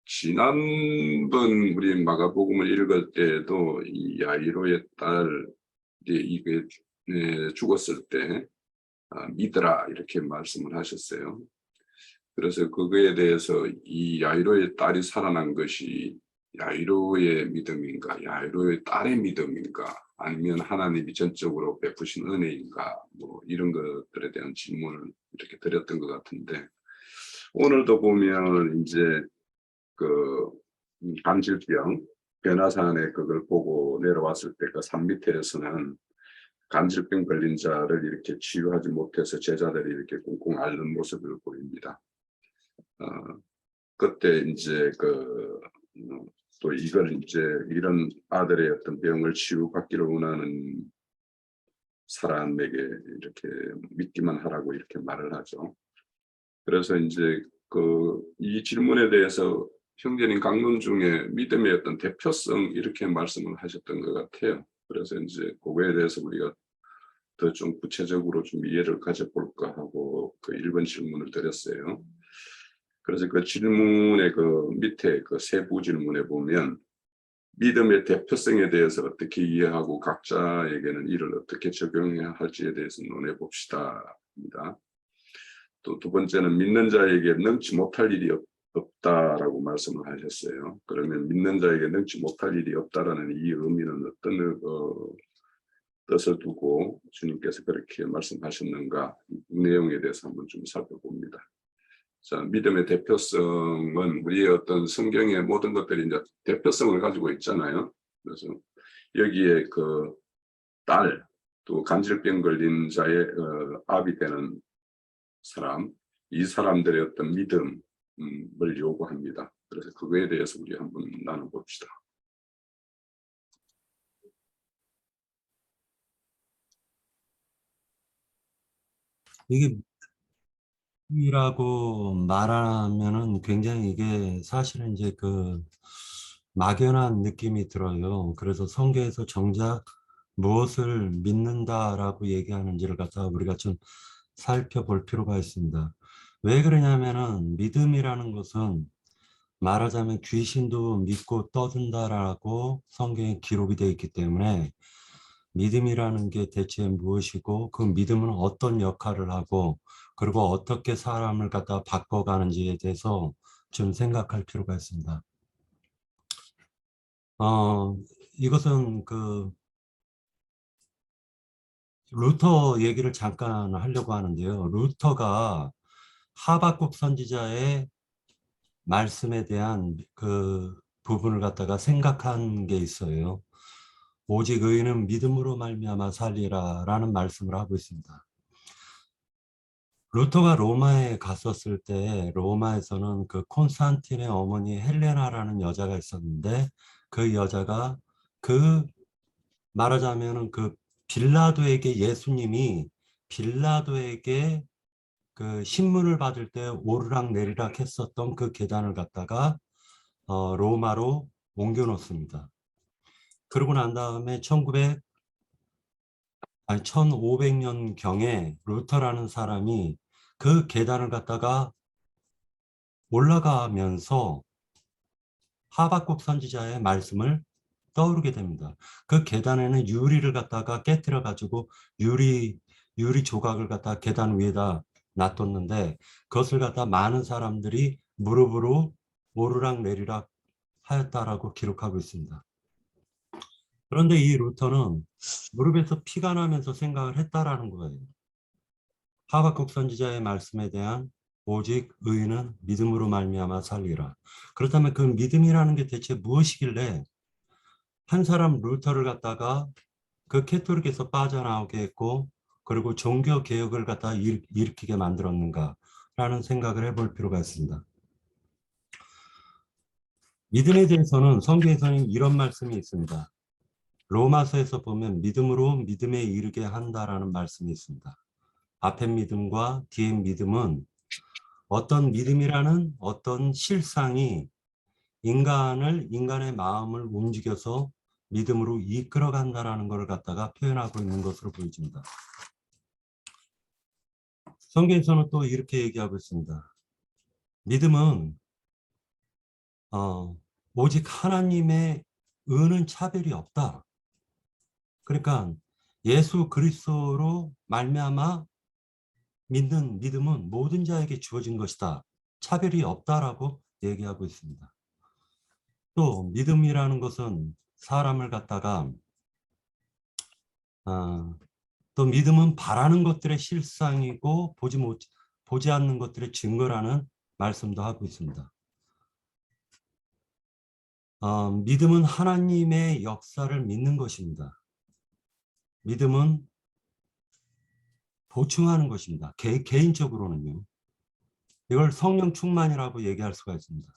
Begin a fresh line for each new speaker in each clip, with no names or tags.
지난번 우리 마가복음을 읽을 때에도 이 야이로의 딸 이게 죽었을 때 믿으라 이렇게 말씀을 하셨어요. 그래서 그거에 대해서 이 야이로의 딸이 살아난 것이 야이로의 믿음인가, 야이로의 딸의 믿음인가, 아니면 하나님이 전적으로 베푸신 은혜인가, 뭐 이런 것들에 대한 질문을 이렇게 드렸던 것 같은데, 오늘도 보면 이제 그 간질병 변화산에 그걸 보고 내려왔을 때 그 산 밑에서는 간질병 걸린 자를 이렇게 치유하지 못해서 제자들이 이렇게 꽁꽁 앓는 모습을 보입니다. 그때 이제 또 이걸 이제 이런 아들의 어떤 병을 치유받기를 원하는 사람에게 이렇게 믿기만 하라고 이렇게 말을 하죠. 그래서 이제 이 질문에 대해서 형제님 강론 중에 믿음의 어떤 대표성 이렇게 말씀을 하셨던 것 같아요. 그래서 이제 그거에 대해서 우리가 더 좀 구체적으로 좀 이해를 가져볼까 하고 그 1번 질문을 드렸어요. 그래서 그 질문의 그 밑에 그 세부 질문에 보면 믿음의 대표성에 대해서 어떻게 이해하고 각자에게는 이를 어떻게 적용해야 할지에 대해서 논해 봅시다입니다. 또 두 번째는 믿는 자에게 능치 못할 일이 없다라고 말씀을 하셨어요. 그러면 믿는 자에게 능치 못할 일이 없다라는 이 의미는 어떤 뜻을 두고 주님께서 그렇게 말씀하셨는가, 이 내용에 대해서 한번 좀 살펴봅니다. 자, 믿음의 대표성은 우리의 어떤 성경의 모든 것들이 이제 대표성을 가지고 있잖아요. 그래서 여기에 그 딸, 또 간질병 걸린 자의 아비 되는 사람, 이 사람들의 어떤 믿음을 요구합니다. 그래서 그거에 대해서 우리 한번 나눠봅시다.
이게 이라고 말하면은 굉장히 이게 사실은 이제 그 막연한 느낌이 들어요. 그래서 성경에서 정작 무엇을 믿는다라고 얘기하는지를 갖다가 우리가 좀 살펴볼 필요가 있습니다. 왜 그러냐면은 믿음이라는 것은 말하자면 귀신도 믿고 떠든다라고 성경에 기록이 되어 있기 때문에 믿음이라는 게 대체 무엇이고 그 믿음은 어떤 역할을 하고 그리고 어떻게 사람을 갖다 바꿔가는지에 대해서 좀 생각할 필요가 있습니다. 이것은 그 루터 얘기를 잠깐 하려고 하는데요. 루터가 하박국 선지자의 말씀에 대한 그 부분을 갖다가 생각한 게 있어요. 오직 의인은 믿음으로 말미암아 살리라 라는 말씀을 하고 있습니다. 루터가 로마에 갔었을 때 로마에서는 그 콘스탄틴의 어머니 헬레나라는 여자가 있었는데 그 여자가 그 말하자면은 그 빌라도에게 예수님이 빌라도에게 그 신문을 받을 때 오르락 내리락 했었던 그 계단을 갖다가 로마로 옮겨 놓습니다. 그러고 난 다음에 1500년 경에 루터라는 사람이 그 계단을 갖다가 올라가면서 하박국 선지자의 말씀을 떠오르게 됩니다. 그 계단에는 유리를 갖다가 깨뜨려 가지고 유리 조각을 갖다 계단 위에다 놔뒀는데 그것을 갖다 많은 사람들이 무릎으로 오르락 내리락 하였다라고 기록하고 있습니다. 그런데 이 루터는 무릎에서 피가 나면서 생각을 했다라는 거예요. 하박국 선지자의 말씀에 대한 오직 의인은 믿음으로 말미암아 살리라. 그렇다면 그 믿음이라는 게 대체 무엇이길래 한 사람 루터를 갖다가 그 캐토릭에서 빠져나오게 했고 그리고 종교 개혁을 갖다 일으키게 만들었는가라는 생각을 해볼 필요가 있습니다. 믿음에 대해서는 성경에서는 이런 말씀이 있습니다. 로마서에서 보면 믿음으로 믿음에 이르게 한다라는 말씀이 있습니다. 앞에 믿음과 뒤에 믿음은 어떤 믿음이라는 어떤 실상이 인간의 마음을 움직여서 믿음으로 이끌어 간다라는 것을 갖다가 표현하고 있는 것으로 보여집니다. 성경에서는 또 이렇게 얘기하고 있습니다. 믿음은 오직 하나님의 은은 차별이 없다. 그러니까 예수 그리스도로 말미암아 믿는 믿음은 모든 자에게 주어진 것이다. 차별이 없다라고 얘기하고 있습니다. 또 믿음이라는 것은 사람을 갖다가 또 믿음은 바라는 것들의 실상이고 보지 않는 것들의 증거라는 말씀도 하고 있습니다. 믿음은 하나님의 역사를 믿는 것입니다. 믿음은 보충하는 것입니다. 개인적으로는요. 이걸 성령 충만이라고 얘기할 수가 있습니다.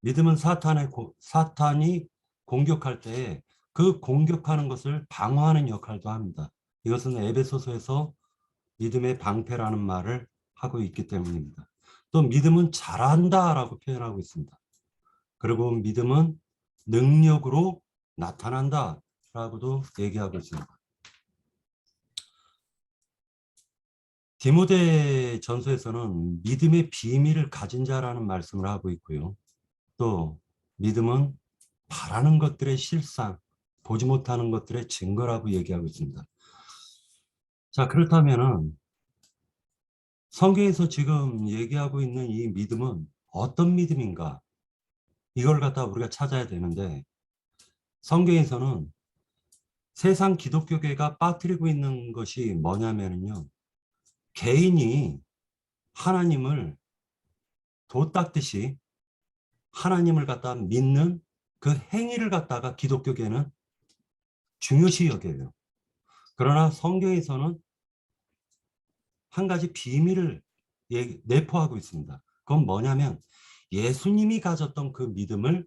믿음은 사탄이 공격할 때 그 공격하는 것을 방어하는 역할도 합니다. 이것은 에베소서에서 믿음의 방패라는 말을 하고 있기 때문입니다. 또 믿음은 잘한다라고 표현하고 있습니다. 그리고 믿음은 능력으로 나타난다라고도 얘기하고 있습니다. 디모데 전서에서는 믿음의 비밀을 가진 자라는 말씀을 하고 있고요. 또 믿음은 바라는 것들의 실상, 보지 못하는 것들의 증거라고 얘기하고 있습니다. 자, 그렇다면은 성경에서 지금 얘기하고 있는 이 믿음은 어떤 믿음인가? 이걸 갖다 우리가 찾아야 되는데, 성경에서는 세상 기독교계가 빠뜨리고 있는 것이 뭐냐면요. 개인이 하나님을 도 닦듯이 하나님을 갖다 믿는 그 행위를 갖다가 기독교계는 중요시 여겨요. 그러나 성경에서는 한 가지 비밀을 내포하고 있습니다. 그건 뭐냐면 예수님이 가졌던 그 믿음을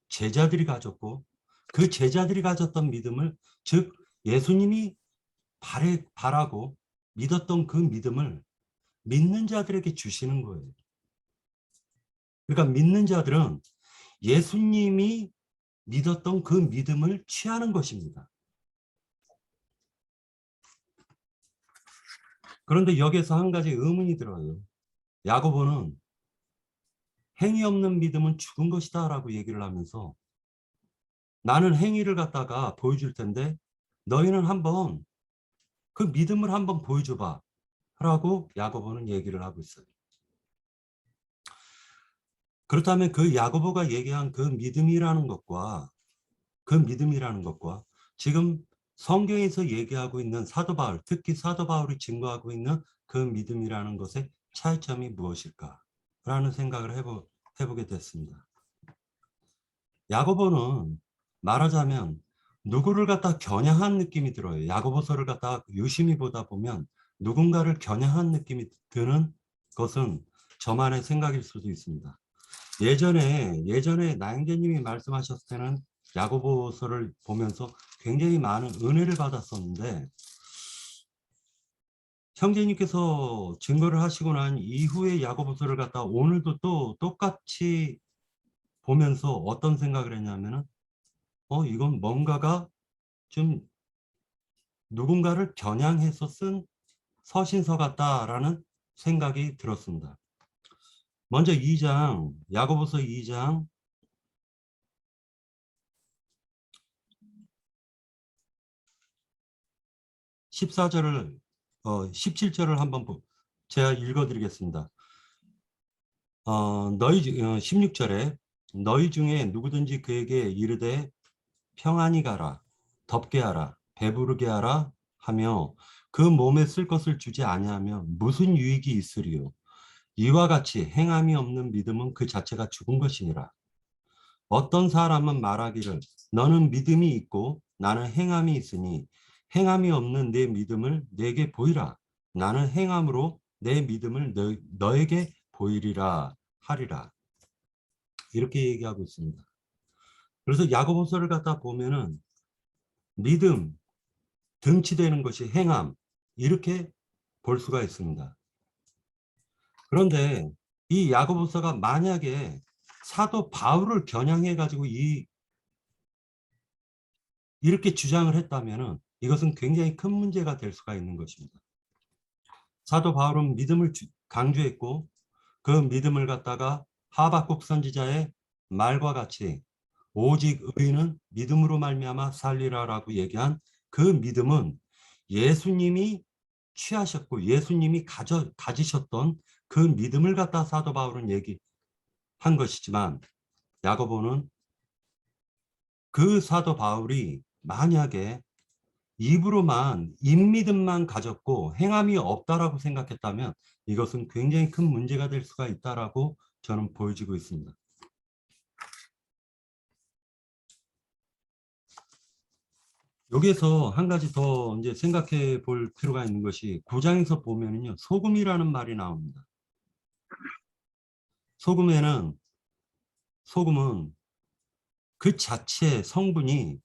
제자들이 가졌고 그 제자들이 가졌던 믿음을 즉 예수님이 바라고 믿었던 그 믿음을 믿는 자들에게 주시는 거예요. 그러니까 믿는 자들은 예수님이 믿었던 그 믿음을 취하는 것입니다. 그런데 여기에서 한 가지 의문이 들어요. 야고보는 행위 없는 믿음은 죽은 것이다 라고 얘기를 하면서 나는 행위를 갖다가 보여줄 텐데 너희는 한번 그 믿음을 한번 보여줘봐 라고 야고보는 얘기를 하고 있어요. 그렇다면 그 야고보가 얘기한 그 믿음이라는 것과 지금 성경에서 얘기하고 있는 사도 바울, 특히 사도 바울이 증거하고 있는 그 믿음이라는 것의 차이점이 무엇일까? 라는 생각을 해보게 됐습니다. 야고보는 말하자면 누구를 갖다 겨냥한 느낌이 들어요. 야고보서를 갖다 유심히 보다 보면 누군가를 겨냥한 느낌이 드는 것은 저만의 생각일 수도 있습니다. 예전에 나영재님이 말씀하셨을 때는 야고보서를 보면서 굉장히 많은 은혜를 받았었는데 형제님께서 증거를 하시고 난 이후에 야고보서를 갖다 오늘도 또 똑같이 보면서 어떤 생각을 했냐면은 이건 뭔가가 좀 누군가를 겨냥해서 쓴 서신서 같다라는 생각이 들었습니다. 먼저 2장, 야고보서 2장 14절을 17절을 한번 제가 읽어드리겠습니다. 16절에 너희 중에 누구든지 그에게 이르되 평안히 가라, 덥게 하라, 배부르게 하라 하며 그 몸에 쓸 것을 주지 아니하면 무슨 유익이 있으리요? 이와 같이 행함이 없는 믿음은 그 자체가 죽은 것이니라. 어떤 사람은 말하기를 너는 믿음이 있고 나는 행함이 있으니 행함이 없는 내 믿음을 내게 보이라. 나는 행함으로 내 믿음을 너에게 보이리라 하리라. 이렇게 얘기하고 있습니다. 그래서 야고보서를 갖다 보면은 믿음, 등치되는 것이 행함, 이렇게 볼 수가 있습니다. 그런데 이 야고보서가 만약에 사도 바울을 겨냥해 가지고 이렇게 주장을 했다면은 이것은 굉장히 큰 문제가 될 수가 있는 것입니다. 사도 바울은 믿음을 강조했고 그 믿음을 갖다가 하박국 선지자의 말과 같이 오직 의인은 믿음으로 말미암아 살리라라고 얘기한 그 믿음은 예수님이 취하셨고 예수님이 가지셨던 그 믿음을 갖다 사도 바울은 얘기한 것이지만 야고보는 그 사도 바울이 만약에 입으로만 입믿음만 가졌고 행함이 없다라고 생각했다면 이것은 굉장히 큰 문제가 될 수가 있다라고 저는 보여지고 있습니다. 여기에서 한 가지 더 이제 생각해 볼 필요가 있는 것이 9장에서 보면은요, 소금이라는 말이 나옵니다. 소금은 그 자체의 성분이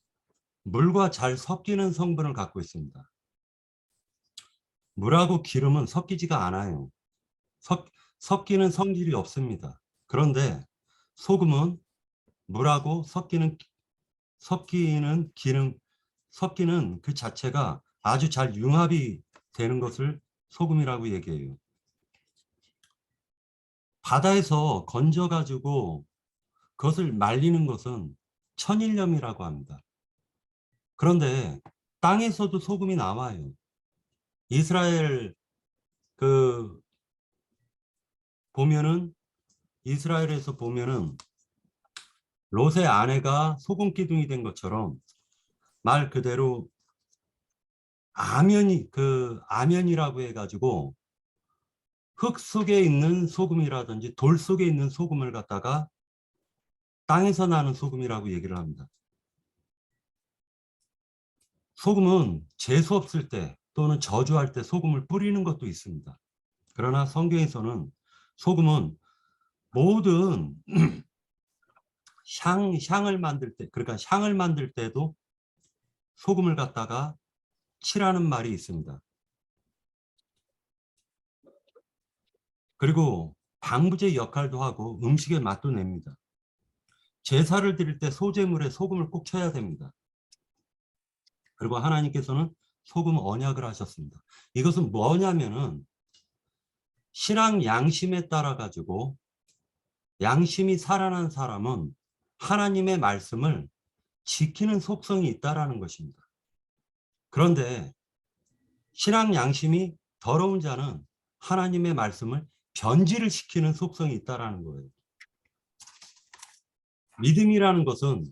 물과 잘 섞이는 성분을 갖고 있습니다. 물하고 기름은 섞이지가 않아요. 섞이는 성질이 없습니다. 그런데 소금은 물하고 섞이는 그 자체가 아주 잘 융합이 되는 것을 소금이라고 얘기해요. 바다에서 건져가지고 그것을 말리는 것은 천일염이라고 합니다. 그런데 땅에서도 소금이 나와요. 이스라엘 이스라엘에서 보면은 롯의 아내가 소금 기둥이 된 것처럼 말 그대로 아면이라고 해가지고 흙 속에 있는 소금이라든지 돌 속에 있는 소금을 갖다가 땅에서 나는 소금이라고 얘기를 합니다. 소금은 재수 없을 때 또는 저주할 때 소금을 뿌리는 것도 있습니다. 그러나 성경에서는 소금은 모든 향을 만들 때, 그러니까 향을 만들 때도 소금을 갖다가 칠하는 말이 있습니다. 그리고 방부제 역할도 하고 음식의 맛도 냅니다. 제사를 드릴 때 소제물에 소금을 꼭 쳐야 됩니다. 그리고 하나님께서는 소금 언약을 하셨습니다. 이것은 뭐냐면은 신앙 양심에 따라 가지고 양심이 살아난 사람은 하나님의 말씀을 지키는 속성이 있다라는 것입니다. 그런데 신앙 양심이 더러운 자는 하나님의 말씀을 변질을 시키는 속성이 있다라는 거예요. 믿음이라는 것은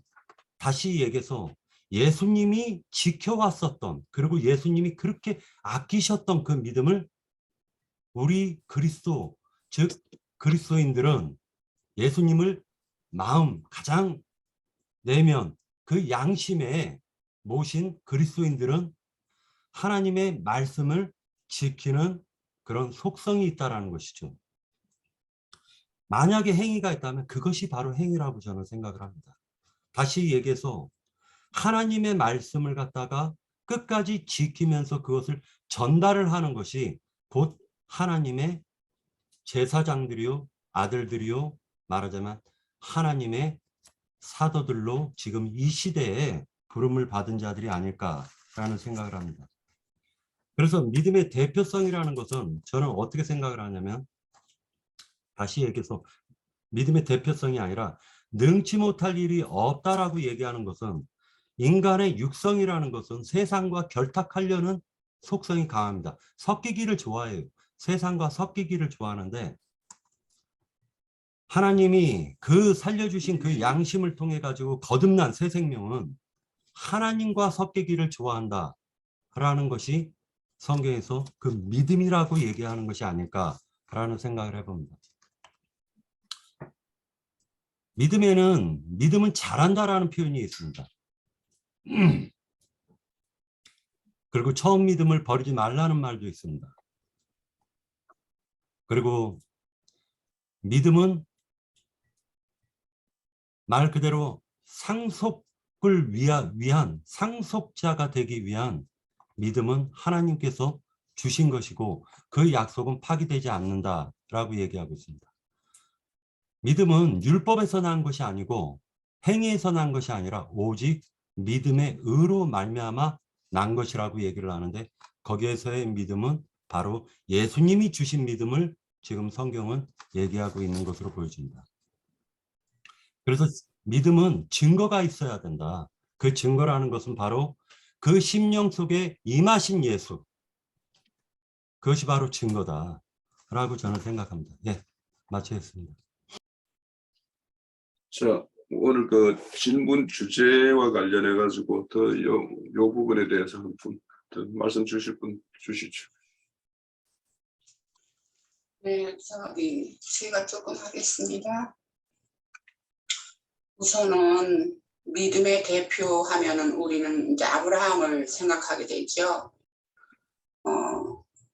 다시 얘기해서 예수님이 지켜왔었던, 그리고 예수님이 그렇게 아끼셨던 그 믿음을 우리 그리스도인들은 예수님을 가장 내면 그 양심에 모신 그리스도인들은 하나님의 말씀을 지키는 그런 속성이 있다라는 것이죠. 만약에 행위가 있다면 그것이 바로 행위라고 저는 생각을 합니다. 다시 얘기해서 하나님의 말씀을 갖다가 끝까지 지키면서 그것을 전달을 하는 것이 곧 하나님의 제사장들이요, 아들들이요, 말하자면 하나님의 사도들로 지금 이 시대에 부름을 받은 자들이 아닐까라는 생각을 합니다. 그래서 믿음의 대표성이라는 것은 저는 어떻게 생각을 하냐면, 다시 얘기해서 믿음의 대표성이 아니라 능치 못할 일이 없다라고 얘기하는 것은 인간의 육성이라는 것은 세상과 결탁하려는 속성이 강합니다. 섞이기를 좋아해요. 세상과 섞이기를 좋아하는데 하나님이 살려주신 그 양심을 통해 가지고 거듭난 새 생명은 하나님과 섞이기를 좋아한다라는 것이 성경에서 그 믿음이라고 얘기하는 것이 아닐까라는 생각을 해봅니다. 믿음은 잘한다라는 표현이 있습니다. 그리고 처음 믿음을 버리지 말라는 말도 있습니다. 그리고 믿음은 말 그대로 상속을 위한 상속자가 되기 위한 믿음은 하나님께서 주신 것이고 그 약속은 파기되지 않는다라고 얘기하고 있습니다. 믿음은 율법에서 난 것이 아니고 행위에서 난 것이 아니라 오직 믿음의 의로 말미암아 난 것이라고 얘기를 하는데 거기에서의 믿음은 바로 예수님이 주신 믿음을 지금 성경은 얘기하고 있는 것으로 보여집니다. 그래서 믿음은 증거가 있어야 된다. 그 증거라는 것은 바로 그 심령 속에 임하신 예수. 그것이 바로 증거다라고 저는 생각합니다. 예, 마치겠습니다.
자, 오늘 그 질문 주제와 관련해 가지고 더 요 부분에 대해서 한 분 더 말씀 주실 분 주시죠.
네, 제가 조금 하겠습니다. 우선은 믿음의 대표하면은 우리는 이제 아브라함을 생각하게 되죠.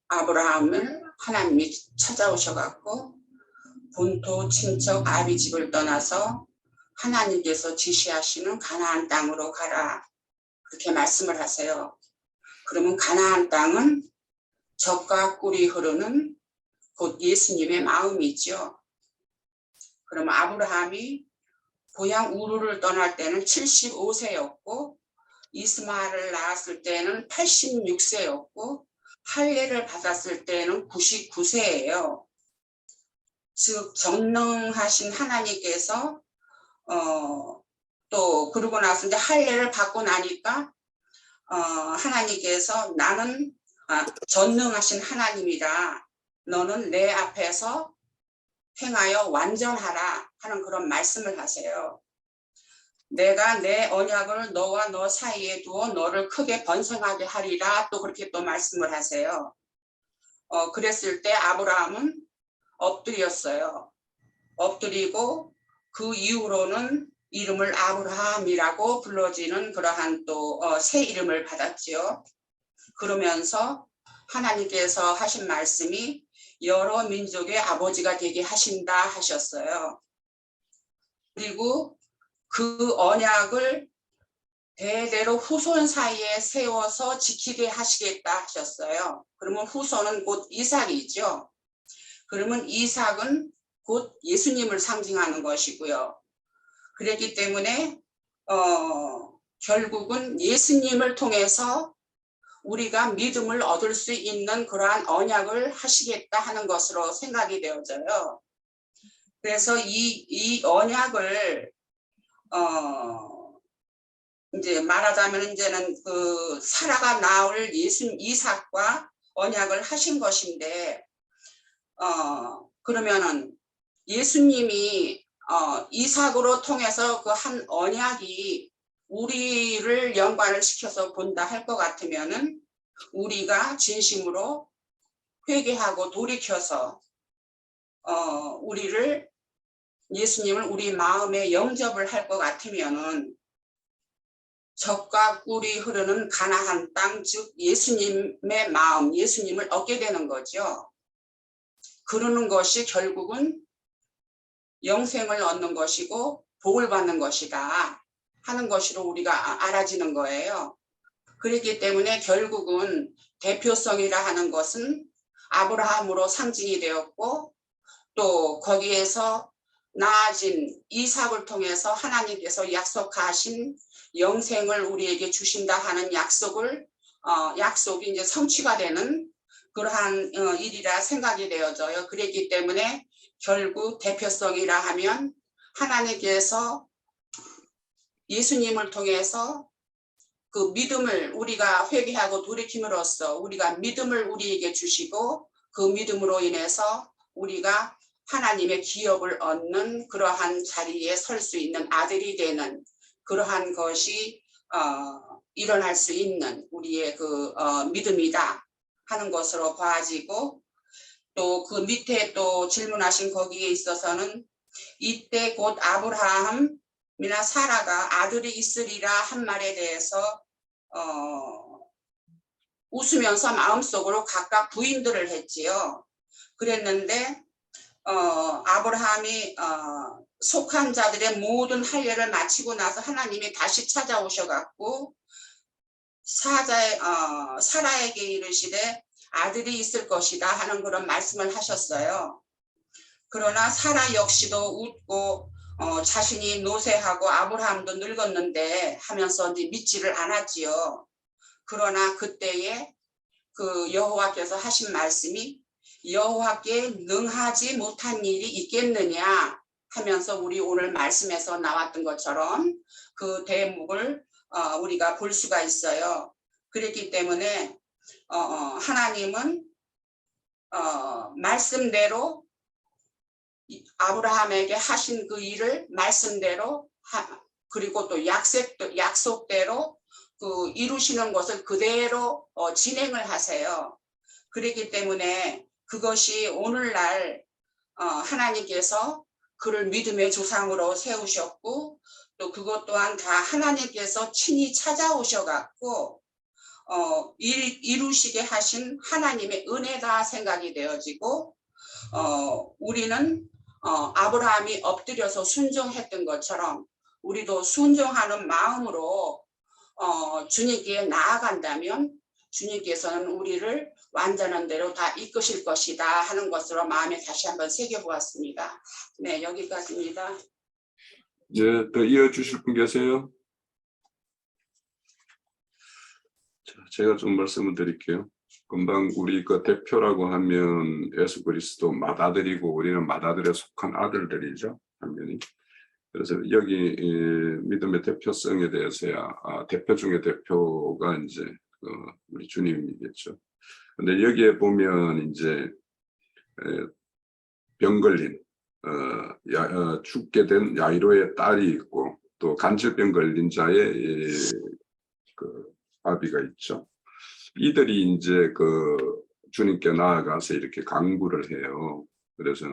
아브라함을 하나님이 찾아오셔갖고 본토 친척 아비 집을 떠나서 하나님께서 지시하시는 가나안 땅으로 가라. 그렇게 말씀을 하세요. 그러면 가나안 땅은 젖과 꿀이 흐르는 곧 예수님의 마음이죠. 그럼 아브라함이 고향 우르를 떠날 때는 75세였고 이스마엘을 낳았을 때는 86세였고 할례를 받았을 때는 99세예요. 즉 전능하신 하나님께서 또 그러고 나서 이제 할례를 받고 나니까 하나님께서 나는 전능하신 하나님이다. 너는 내 앞에서 행하여 완전하라 하는 그런 말씀을 하세요. 내가 내 언약을 너와 너 사이에 두어 너를 크게 번성하게 하리라 또 그렇게 또 말씀을 하세요. 그랬을 때 아브라함은 엎드렸어요. 엎드리고 그 이후로는 이름을 아브라함이라고 불러지는 그러한 또 새 이름을 받았지요. 그러면서 하나님께서 하신 말씀이 여러 민족의 아버지가 되게 하신다 하셨어요. 그리고 그 언약을 대대로 후손 사이에 세워서 지키게 하시겠다 하셨어요. 그러면 후손은 곧 이삭이죠. 그러면 이삭은 곧 예수님을 상징하는 것이고요. 그렇기 때문에 결국은 예수님을 통해서 우리가 믿음을 얻을 수 있는 그러한 언약을 하시겠다 하는 것으로 생각이 되어져요. 그래서 이 언약을 이제 말하자면 이제는 그 사라가 낳을 이삭과 언약을 하신 것인데 그러면은 예수님이 이삭으로 통해서 그 한 언약이 우리를 연관을 시켜서 본다 할 것 같으면은 우리가 진심으로 회개하고 돌이켜서 예수님을 우리 마음에 영접을 할 것 같으면은 젖과 꿀이 흐르는 가나안 땅, 즉 예수님의 마음, 예수님을 얻게 되는 거죠. 그러는 것이 결국은 영생을 얻는 것이고 복을 받는 것이다 하는 것으로 우리가 알아지는 거예요. 그렇기 때문에 결국은 대표성이라 하는 것은 아브라함으로 상징이 되었고 또 거기에서 나아진 이삭을 통해서 하나님께서 약속하신 영생을 우리에게 주신다 하는 약속이 이제 성취가 되는 그러한 일이라 생각이 되어져요. 그렇기 때문에 결국 대표성이라 하면 하나님께서 예수님을 통해서 그 믿음을 우리가 회개하고 돌이킴으로써 우리가 믿음을 우리에게 주시고 그 믿음으로 인해서 우리가 하나님의 기업을 얻는 그러한 자리에 설 수 있는 아들이 되는 그러한 것이 일어날 수 있는 우리의 그 믿음이다 하는 것으로 봐지고 또 그 밑에 또 질문하신 거기에 있어서는 이때 곧 아브라함이나 사라가 아들이 있으리라 한 말에 대해서 웃으면서 마음속으로 각각 부인들을 했지요. 그랬는데 아브라함이 속한 자들의 모든 할례를 마치고 나서 하나님이 다시 찾아오셔갖고 사라에게 이르시되 아들이 있을 것이다 하는 그런 말씀을 하셨어요. 그러나 사라 역시도 웃고 자신이 노쇠하고 아브라함도 늙었는데 하면서 이제 믿지를 않았지요. 그러나 그때에 그 여호와께서 하신 말씀이 여호와께 능하지 못한 일이 있겠느냐 하면서 우리 오늘 말씀에서 나왔던 것처럼 그 대목을 우리가 볼 수가 있어요. 그렇기 때문에 하나님은 말씀대로 아브라함에게 하신 그 일을 말씀대로 그리고 또 약속대로 그 이루시는 것을 그대로 진행을 하세요. 그렇기 때문에 그것이 오늘날 하나님께서 그를 믿음의 조상으로 세우셨고 또 그것 또한 다 하나님께서 친히 찾아오셔갖고 이루시게 하신 하나님의 은혜다 생각이 되어지고 우리는 아브라함이 엎드려서 순종했던 것처럼 우리도 순종하는 마음으로 주님께 나아간다면 주님께서는 우리를 완전한 대로 다 이끄실 것이다 하는 것으로 마음에 다시 한번 새겨보았습니다. 네, 여기까지입니다.
네, 더 이어주실 분 계세요? 자, 제가 좀 말씀을 드릴게요. 금방 우리 그 대표라고 하면 예수 그리스도 맏아들이고 우리는 맏아들에 속한 아들들이죠. 한면이. 그래서 여기 믿음의 대표성에 대해서야 대표 중에 대표가 이제 우리 주님이겠죠. 근데 여기에 보면 이제 병 걸린 죽게 된 야이로의 딸이 있고 또 간질병 걸린 자의 그 아비가 있죠. 이들이 이제 그 주님께 나아가서 이렇게 간구를 해요. 그래서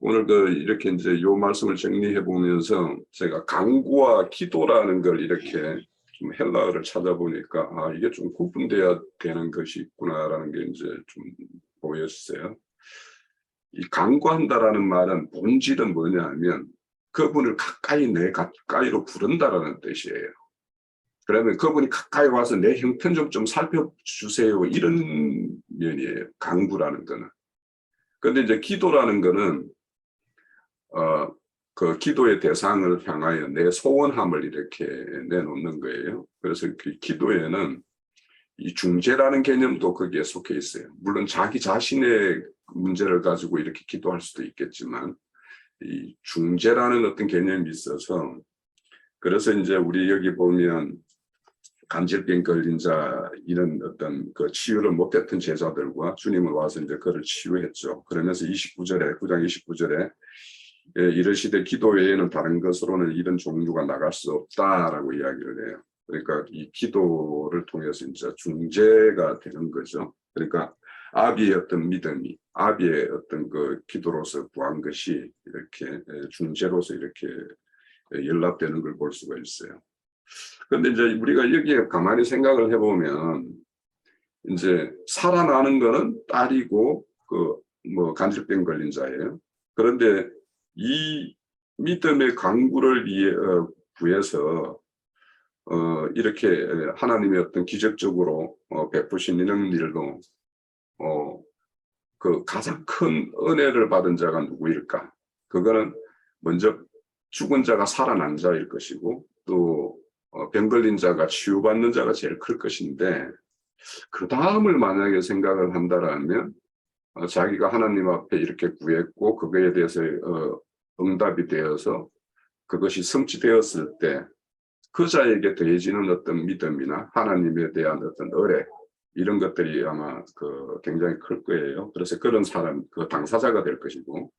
오늘 이렇게 이제 요 말씀을 정리해 보면서 제가 간구와 기도라는 걸 이렇게 좀 헬라어를 찾아보니까 이게 좀 구분돼야 되는 것이 있구나라는 게 이제 좀 보였어요. 이 간구한다라는 말은 본질은 뭐냐면 그분을 내 가까이로 부른다라는 뜻이에요. 그러면 그분이 가까이 와서 내 형편 좀 살펴주세요 이런 면이에요. 간구라는 거는. 그런데 이제 기도라는 거는 그 기도의 대상을 향하여 내 소원함을 이렇게 내놓는 거예요. 그래서 그 기도에는 이 중재라는 개념도 거기에 속해 있어요. 물론 자기 자신의 문제를 가지고 이렇게 기도할 수도 있겠지만 이 중재라는 어떤 개념이 있어서 그래서 이제 우리 여기 보면 간질병 걸린 자 이런 어떤 그 치유를 못했던 제자들과 주님은 와서 이제 그를 치유했죠. 그러면서 9장 29절에 이르시되 기도 외에는 다른 것으로는 이런 종류가 나갈 수 없다라고 이야기를 해요. 그러니까 이 기도를 통해서 이제 중재가 되는 거죠. 그러니까 아비의 어떤 믿음이 아비의 어떤 그 기도로서 구한 것이 이렇게 중재로서 이렇게 연락되는 걸 볼 수가 있어요. 그런데 이제 우리가 여기에 가만히 생각을 해보면 이제 살아나는 거는 딸이고 그 뭐 간질병 걸린 자예요. 그런데 이 믿음의 간구를 구해서 이렇게 하나님의 어떤 기적적으로 베푸시는 일도 그 가장 큰 은혜를 받은 자가 누구일까? 그거는 먼저 죽은 자가 살아난 자일 것이고 또 병 걸린 자가 치유받는 자가 제일 클 것인데 그 다음을 만약에 생각을 한다라면 자기가 하나님 앞에 이렇게 구했고 그거에 대해서 응답이 되어서 그것이 성취되었을 때 그 자에게 더해지는 어떤 믿음이나 하나님에 대한 어떤 의뢰 이런 것들이 아마 굉장히 클 거예요. 그래서 그런 사람, 그 당사자가 될 것이고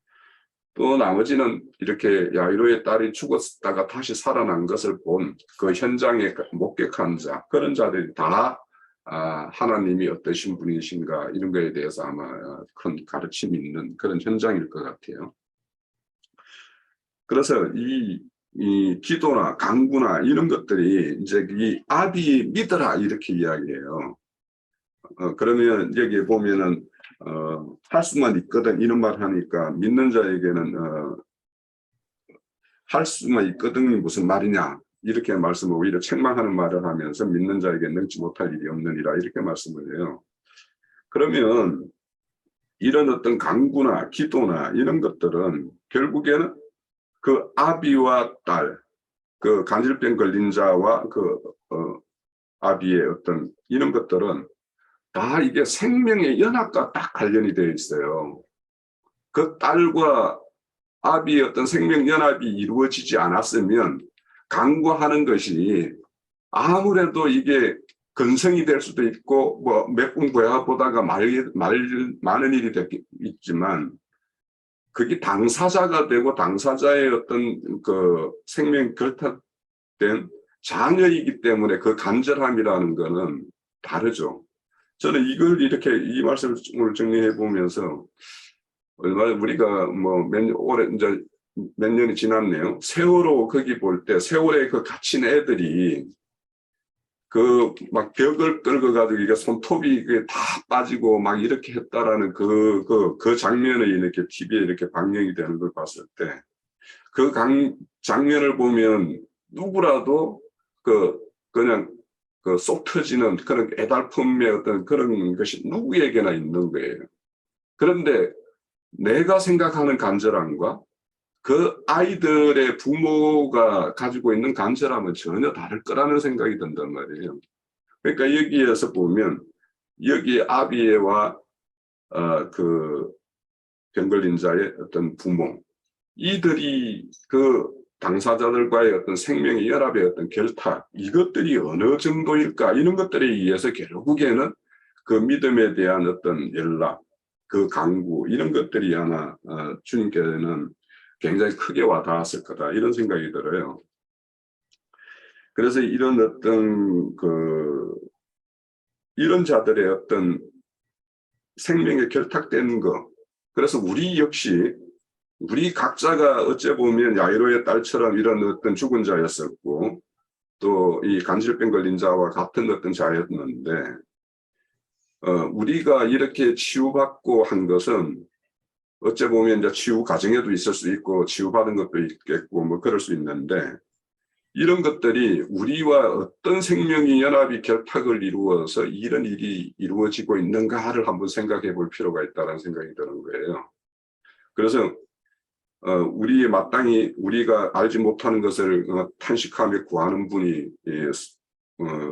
또 나머지는 이렇게 야이로의 딸이 죽었다가 다시 살아난 것을 본 그 현장에 목격한 자 그런 자들이 다 하나님이 어떠신 분이신가 이런 거에 대해서 아마 큰 가르침이 있는 그런 현장일 것 같아요. 그래서 이 기도나 간구나 이런 것들이 이제 이 아비 믿어라 이렇게 이야기해요. 그러면 여기 보면은 할 수만 있거든 이런 말 하니까 믿는 자에게는 할 수만 있거든이 무슨 말이냐 이렇게 말씀을 오히려 책망하는 말을 하면서 믿는 자에게 능치 못할 일이 없느니라 이렇게 말씀을 해요. 그러면 이런 어떤 간구나 기도나 이런 것들은 결국에는 그 아비와 딸, 그 간질병 걸린 자와 그 아비의 어떤 이런 것들은 다 이게 생명의 연합과 딱 관련이 되어 있어요. 그 딸과 아비의 어떤 생명연합이 이루어지지 않았으면 강구하는 것이 아무래도 이게 건성이 될 수도 있고 뭐 몇 분 보다가 많은 일이 있지만 그게 당사자가 되고 당사자의 어떤 그 생명 결탁된 자녀이기 때문에 그 간절함이라는 거는 다르죠. 저는 이걸 이렇게 이 말씀을 정리해 보면서 얼마 우리가 뭐 올해 이제 몇 년이 지났네요. 세월호 거기 볼 때 세월에 그 갇힌 애들이 그 막 벽을 끌고 가지고 이게 손톱이 다 빠지고 막 이렇게 했다라는 그 장면이 이렇게 TV에 이렇게 방영이 되는 걸 봤을 때 그 장면을 보면 누구라도 그냥 그 쏙 터지는 그런 애달픔의 어떤 그런 것이 누구에게나 있는 거예요. 그런데 내가 생각하는 간절함과 그 아이들의 부모가 가지고 있는 간절함은 전혀 다를 거라는 생각이 든단 말이에요. 그러니까 여기에서 보면 여기 아비에와 그 병 걸린 자의 어떤 부모 이들이 그 당사자들과의 어떤 생명의 연합의 어떤 결탁 이것들이 어느 정도일까 이런 것들에 의해서 결국에는 그 믿음에 대한 어떤 연락 그 강구 이런 것들이 아마 주님께는 굉장히 크게 와닿았을 거다 이런 생각이 들어요. 그래서 이런 어떤 이런 자들의 어떤 생명에 결탁된 거 그래서 우리 역시 우리 각자가 어째 보면 야이로의 딸처럼 이런 어떤 죽은 자였었고 또 이 간질병 걸린 자와 같은 어떤 자였는데 우리가 이렇게 치유받고 한 것은 어째 보면 이제 치유 과정에도 있을 수 있고 치유받은 것도 있겠고 뭐 그럴 수 있는데 이런 것들이 우리와 어떤 생명의 연합이 결탁을 이루어서 이런 일이 이루어지고 있는가를 한번 생각해 볼 필요가 있다는 생각이 드는 거예요. 그래서 우리의 마땅히 우리가 알지 못하는 것을 탄식하며 구하는 분이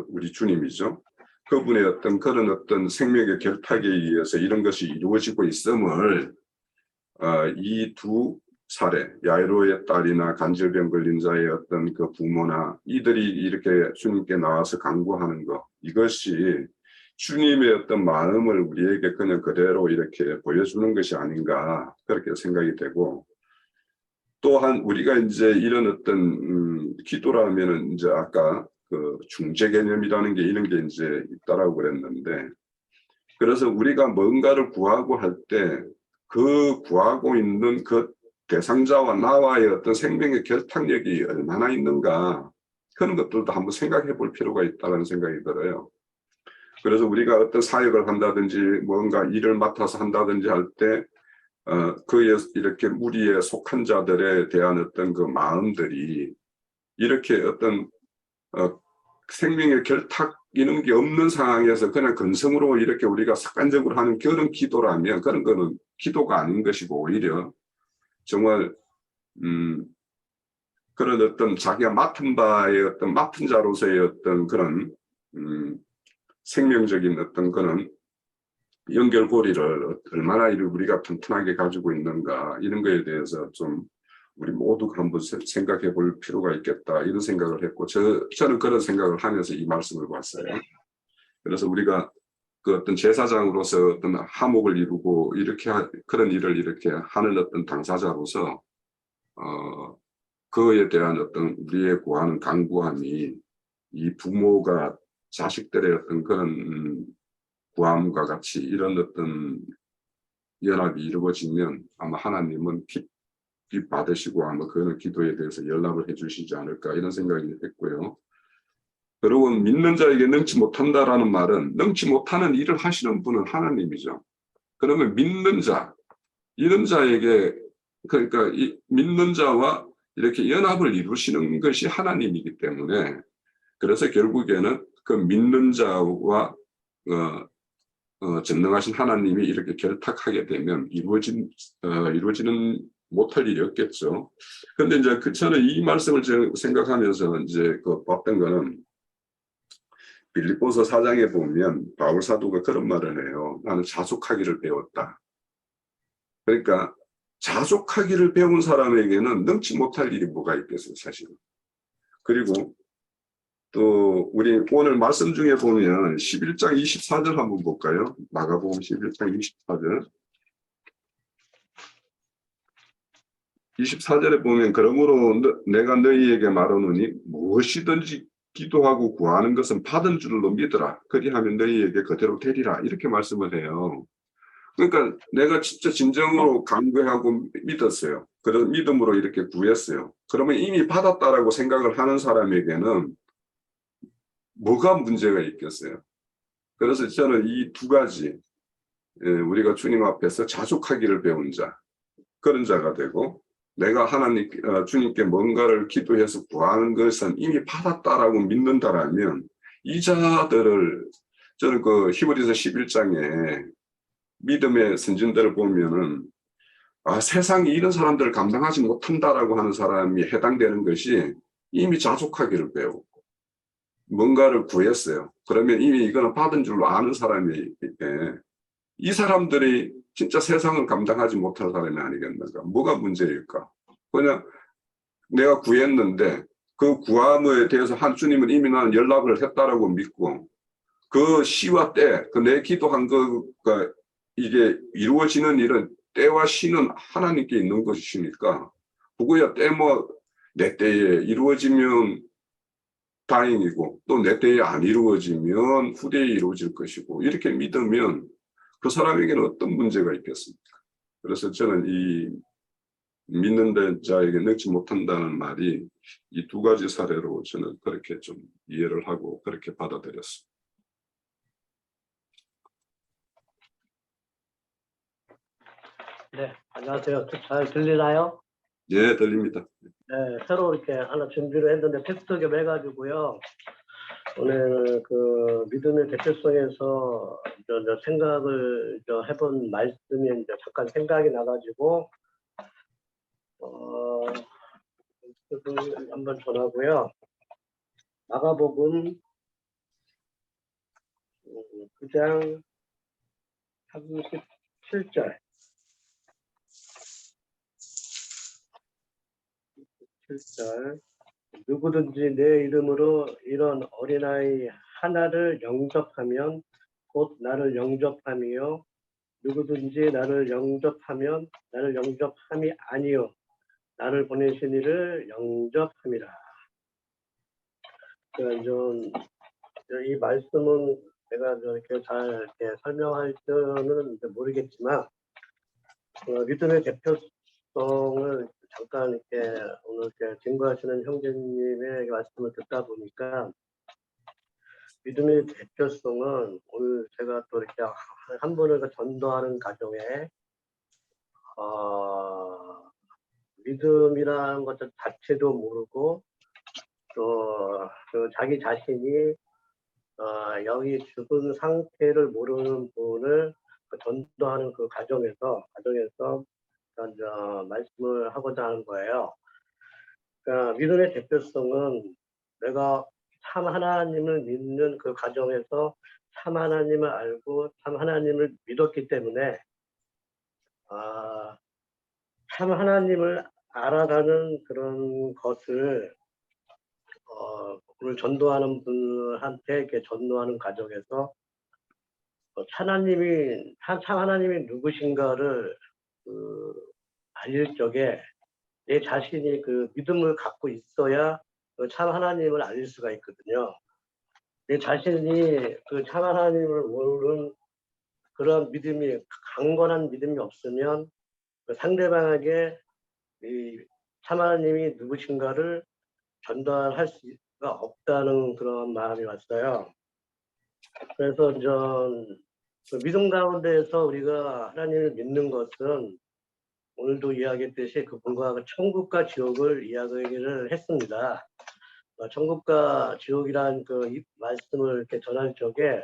우리 주님이죠. 그분의 어떤 그런 어떤 생명의 결탁에 의해서 이런 것이 이루어지고 있음을 이 두 사례 야이로의 딸이나 간질병 걸린 자의 어떤 그 부모나 이들이 이렇게 주님께 나와서 간구하는 것 이것이 주님의 어떤 마음을 우리에게 그냥 그대로 이렇게 보여주는 것이 아닌가 그렇게 생각이 되고 또한 우리가 이제 이런 어떤 기도라면은 이제 아까 그 중재 개념이라는 게 이런 게 이제 있다라고 그랬는데 그래서 우리가 뭔가를 구하고 할 때 그 구하고 있는 그 대상자와 나와의 어떤 생명의 결탁력이 얼마나 있는가 그런 것들도 한번 생각해 볼 필요가 있다는 생각이 들어요. 그래서 우리가 어떤 사역을 한다든지 뭔가 일을 맡아서 한다든지 할 때 그에 이렇게 무리에 속한 자들에 대한 어떤 그 마음들이 이렇게 어떤 생명의 결탁 이런 게 없는 상황에서 그냥 근성으로 이렇게 우리가 습관적으로 하는 그런 기도라면 그런 거는 기도가 아닌 것이고 오히려 정말 그런 어떤 자기가 맡은 바의 어떤 맡은 자로서의 어떤 그런 생명적인 어떤 그런 연결고리를 얼마나 우리가 튼튼하게 가지고 있는가 이런 거에 대해서 좀 우리 모두가 한번 생각해 볼 필요가 있겠다 이런 생각을 했고 저는 그런 생각을 하면서 이 말씀을 봤어요. 그래서 우리가 그 어떤 제사장으로서 어떤 화목을 이루고 이렇게 그런 일을 이렇게 하는 어떤 당사자로서 그에 대한 어떤 우리의 구하는 간구함이 이 부모가 자식들의 어떤 그런 구함과 같이 이런 어떤 연합이 이루어지면 아마 하나님은 깊이 받으시고 아마 그런 기도에 대해서 연락을 해주시지 않을까 이런 생각이 했고요. 그리고 믿는 자에게 능치 못한다라는 말은 능치 못하는 일을 하시는 분은 하나님이죠. 그러면 믿는 자, 이런 자에게 그러니까 이 믿는 자와 이렇게 연합을 이루시는 것이 하나님이기 때문에 그래서 결국에는 그 믿는 자와 전능하신 하나님이 이렇게 결탁하게 되면 이루어지는 못할 일이 없겠죠. 그런데 이제 저는 이 말씀을 생각하면서 이제 봤던 거는 빌립보서 4장에 보면 바울 사도가 그런 말을 해요. 나는 자숙하기를 배웠다. 그러니까 자족하기를 배운 사람에게는 능치 못할 일이 뭐가 있겠어요, 사실은. 그리고 또 우리 오늘 말씀 중에 보면 11장 24절 한번 볼까요? 마가복음 11장 24절. 24절에 보면 그러므로 내가 너희에게 말하노니 무엇이든지 기도하고 구하는 것은 받은 줄로 믿으라. 그리하면 너희에게 그대로 되리라. 이렇게 말씀을 해요. 그러니까 내가 진짜 진정으로 간구하고 믿었어요. 그런 믿음으로 이렇게 구했어요. 그러면 이미 받았다라고 생각을 하는 사람에게는 뭐가 문제가 있겠어요? 그래서 저는 이 두 가지, 우리가 주님 앞에서 자족하기를 배운 자, 그런 자가 되고, 내가 주님께 뭔가를 기도해서 구하는 것은 이미 받았다라고 믿는다라면 이 자들을 저는 그 히브리서 11장에 믿음의 선진들을 보면은 세상이 이런 사람들을 감당하지 못한다라고 하는 사람이 해당되는 것이 이미 자족하기를 배우고 뭔가를 구했어요. 그러면 이미 이거는 받은 줄로 아는 사람이 이 사람들이 진짜 세상을 감당하지 못할 사람이 아니겠는가? 뭐가 문제일까? 그냥 내가 구했는데 그 구함에 대해서 주님은 이미 나는 연락을 했다라고 믿고 그 시와 때, 그 내 기도한 거가 이게 이루어지는 일은 때와 시는 하나님께 있는 것이니까 그거야 내 때에 이루어지면 다행이고 또 내 때에 안 이루어지면 후대에 이루어질 것이고 이렇게 믿으면 그 사람에게는 어떤 문제가 있겠습니까? 그래서 저는 이 믿는 자에게 능치 못한다는 말이 이 두 가지 사례로 저는 그렇게 좀 이해를 하고 그렇게 받아들였습니다.
네, 안녕하세요. 잘 들리나요?
예, 들립니다.
네, 새로 이렇게 하나 준비를 했는데 텍스트 좀 해가지고요. 오늘 그 믿음의 대표성에서 생각을 해본 말씀이 이제 잠깐 생각이 나가지고 한번 전하고요. 마가복음 9장 37절. 7절. 누구든지 내 이름으로 이런 어린아이 하나를 영접하면 곧 나를 영접함이요. 누구든지 나를 영접하면 나를 영접함이 아니요. 나를 보내신 이를 영접함이라. 이 말씀은 제가 이렇게 잘 이렇게 설명할 줄은 모르겠지만 믿음의 대표성을 잠깐 이렇게 오늘 이렇게 증거하시는 형제님의 말씀을 듣다 보니까 믿음의 대표성은 오늘 제가 또 이렇게 한 분을 전도하는 과정에 믿음이라는 것 자체도 모르고 또 자기 자신이 여기 죽은 상태를 모르는 분을 전도하는 그 과정에서 말씀을 하고자 하는 거예요. 그러니까 믿음의 대표성은 내가 참 하나님을 믿는 그 과정에서 참 하나님을 알고 참 하나님을 믿었기 때문에 참 하나님을 알아가는 그런 것을 오늘 전도하는 분한테 이렇게 전도하는 과정에서 참 하나님이 누구신가를 알릴 적에 내 자신이 그 믿음을 갖고 있어야 참 하나님을 알릴 수가 있거든요. 내 자신이 그 참 하나님을 모르는 그런 믿음이 강건한 믿음이 없으면 상대방에게 이 참 하나님이 누구신가를 전달할 수가 없다는 그런 마음이 왔어요. 그래서 그 믿음 가운데에서 우리가 하나님을 믿는 것은 오늘도 이야기했듯이 그분과 천국과 지옥을 이야기를 했습니다. 천국과 지옥이란 그 말씀을 이렇게 전할 적에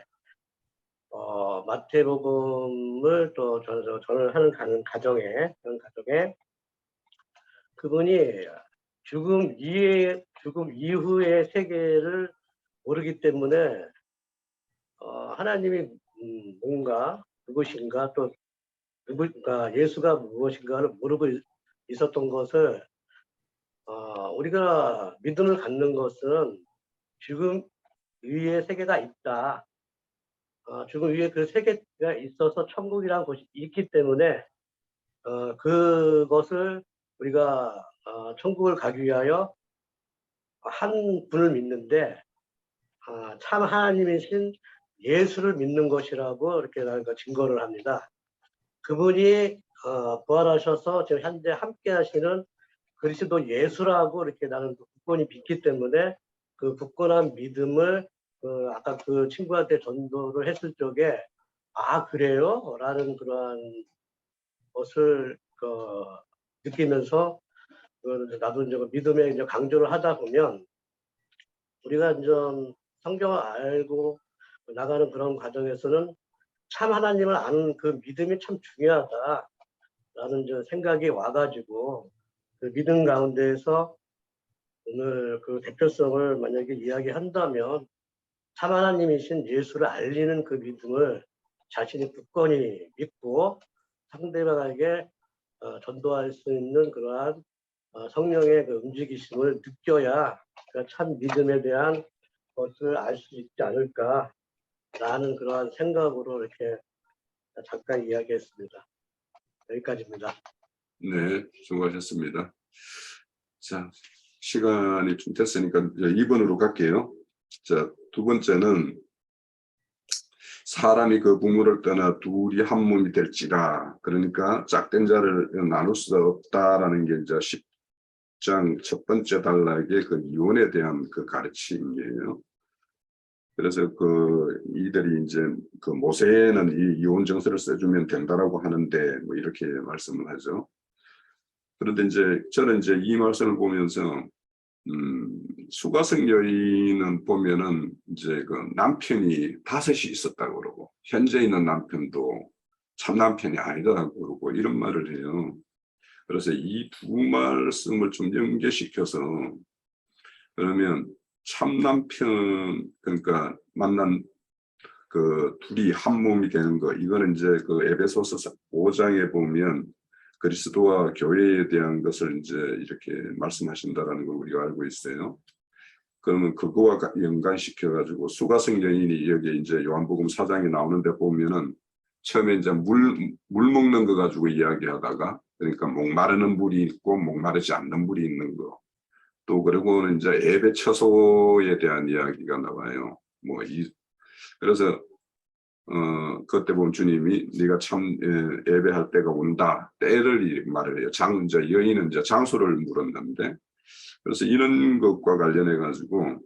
마태복음을 또 전을 하는 가정에 그분이 죽음 이후의 세계를 모르기 때문에 하나님이 뭔가 누구신가 또 그러니까 예수가 무엇인가를 모르고 있었던 것을 우리가 믿음을 갖는 것은 지금 위에 세계가 있다. 지금 위에 그 세계가 있어서 천국이라는 곳이 있기 때문에 그것을 우리가 천국을 가기 위하여 한 분을 믿는데 참 하나님이신 예수를 믿는 것이라고 이렇게 증거를 합니다. 그분이 부활하셔서 지금 현재 함께 하시는 그리스도 예수라고 이렇게 나는 굳건히 믿기 때문에 그 굳건한 믿음을 아까 그 친구한테 전도를 했을 적에 그래요? 라는 그러한 것을 느끼면서 나도 이제 믿음에 이제 강조를 하다 보면 우리가 이제 성경을 알고 나가는 그런 과정에서는 참 하나님을 아는 그 믿음이 참 중요하다라는 이제 생각이 와가지고 그 믿음 가운데에서 오늘 그 대표성을 만약에 이야기한다면 참 하나님이신 예수를 알리는 그 믿음을 자신이 굳건히 믿고 상대방에게 전도할 수 있는 그러한 성령의 그 움직이심을 느껴야 참 믿음에 대한 것을 알 수 있지 않을까라는 그러한 생각으로 이렇게 잠깐 이야기했습니다. 여기까지입니다.
네, 수고하셨습니다. 자, 시간이 좀 됐으니까 2번으로 갈게요. 자, 두 번째는 사람이 그 부모를 떠나 둘이 한 몸이 될지라, 그러니까 짝된 자를 나눌 수 없다라는 게 이제 10장 첫 번째 단락의 그 이혼에 대한 그 가르침이에요. 그래서 이들이 이제 그 모세는 이 이혼 정서를 써주면 된다라고 하는데 뭐 이렇게 말씀을 하죠. 그런데 이제 저는 이제 이 말씀을 보면서 수가성 여인은 보면은 이제 그 남편이 5이 있었다고 그러고 현재 있는 남편도 참 남편이 아니다라고 그러고 이런 말을 해요. 그래서 이 두 말씀을 좀 연계시켜서 그러면 참 남편 그러니까 만난 그 둘이 한 몸이 되는 거 이거는 이제 그 에베소서 5장에 보면 그리스도와 교회에 대한 것을 이제 이렇게 말씀하신다라는 걸 우리가 알고 있어요. 그러면 그거와 연관시켜 가지고 수가성 여인이 여기 이제 요한복음 4장에 나오는데 보면은 처음에 이제 물 먹는 거 가지고 이야기하다가 그러니까 목마르는 물이 있고 목마르지 않는 물이 있는 거. 또 그리고는 이제 예배 처소에 대한 이야기가 나와요. 그래서 그때 보면 주님이 네가 참 예배할 때가 온다 때를 말을 해요. 이제 여인은 이제 장소를 물었는데 그래서 이런 것과 관련해 가지고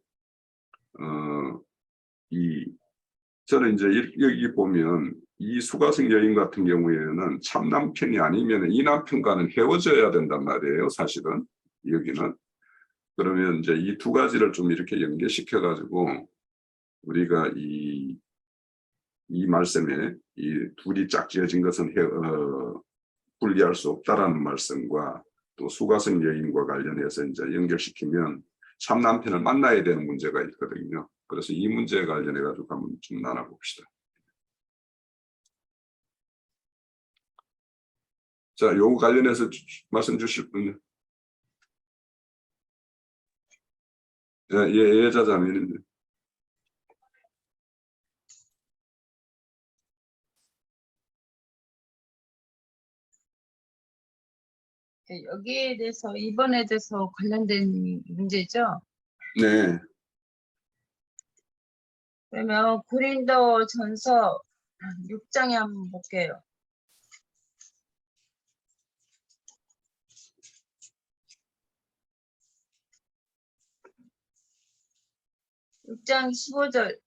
저는 이제 여기 보면 이 수가성 여인 같은 경우에는 참 남편이 아니면 이 남편과는 헤어져야 된단 말이에요. 사실은 여기는 그러면 이제 이 두 가지를 좀 이렇게 연계시켜 가지고 우리가 이 말씀에 이 둘이 짝지어진 것은 분리할 수 없다라는 말씀과 또 수가성 여인과 관련해서 이제 연결시키면 참 남편을 만나야 되는 문제가 있거든요. 그래서 이 문제에 관련해 가지고 한번 좀 나눠봅시다. 자, 요거 관련해서 말씀 주실 분. 예자자매님.
여기에 대해서 이번에 대해서 관련된 문제죠.
네.
그러면 고린도 전서 6장에 한번 볼게요. 6장 15절.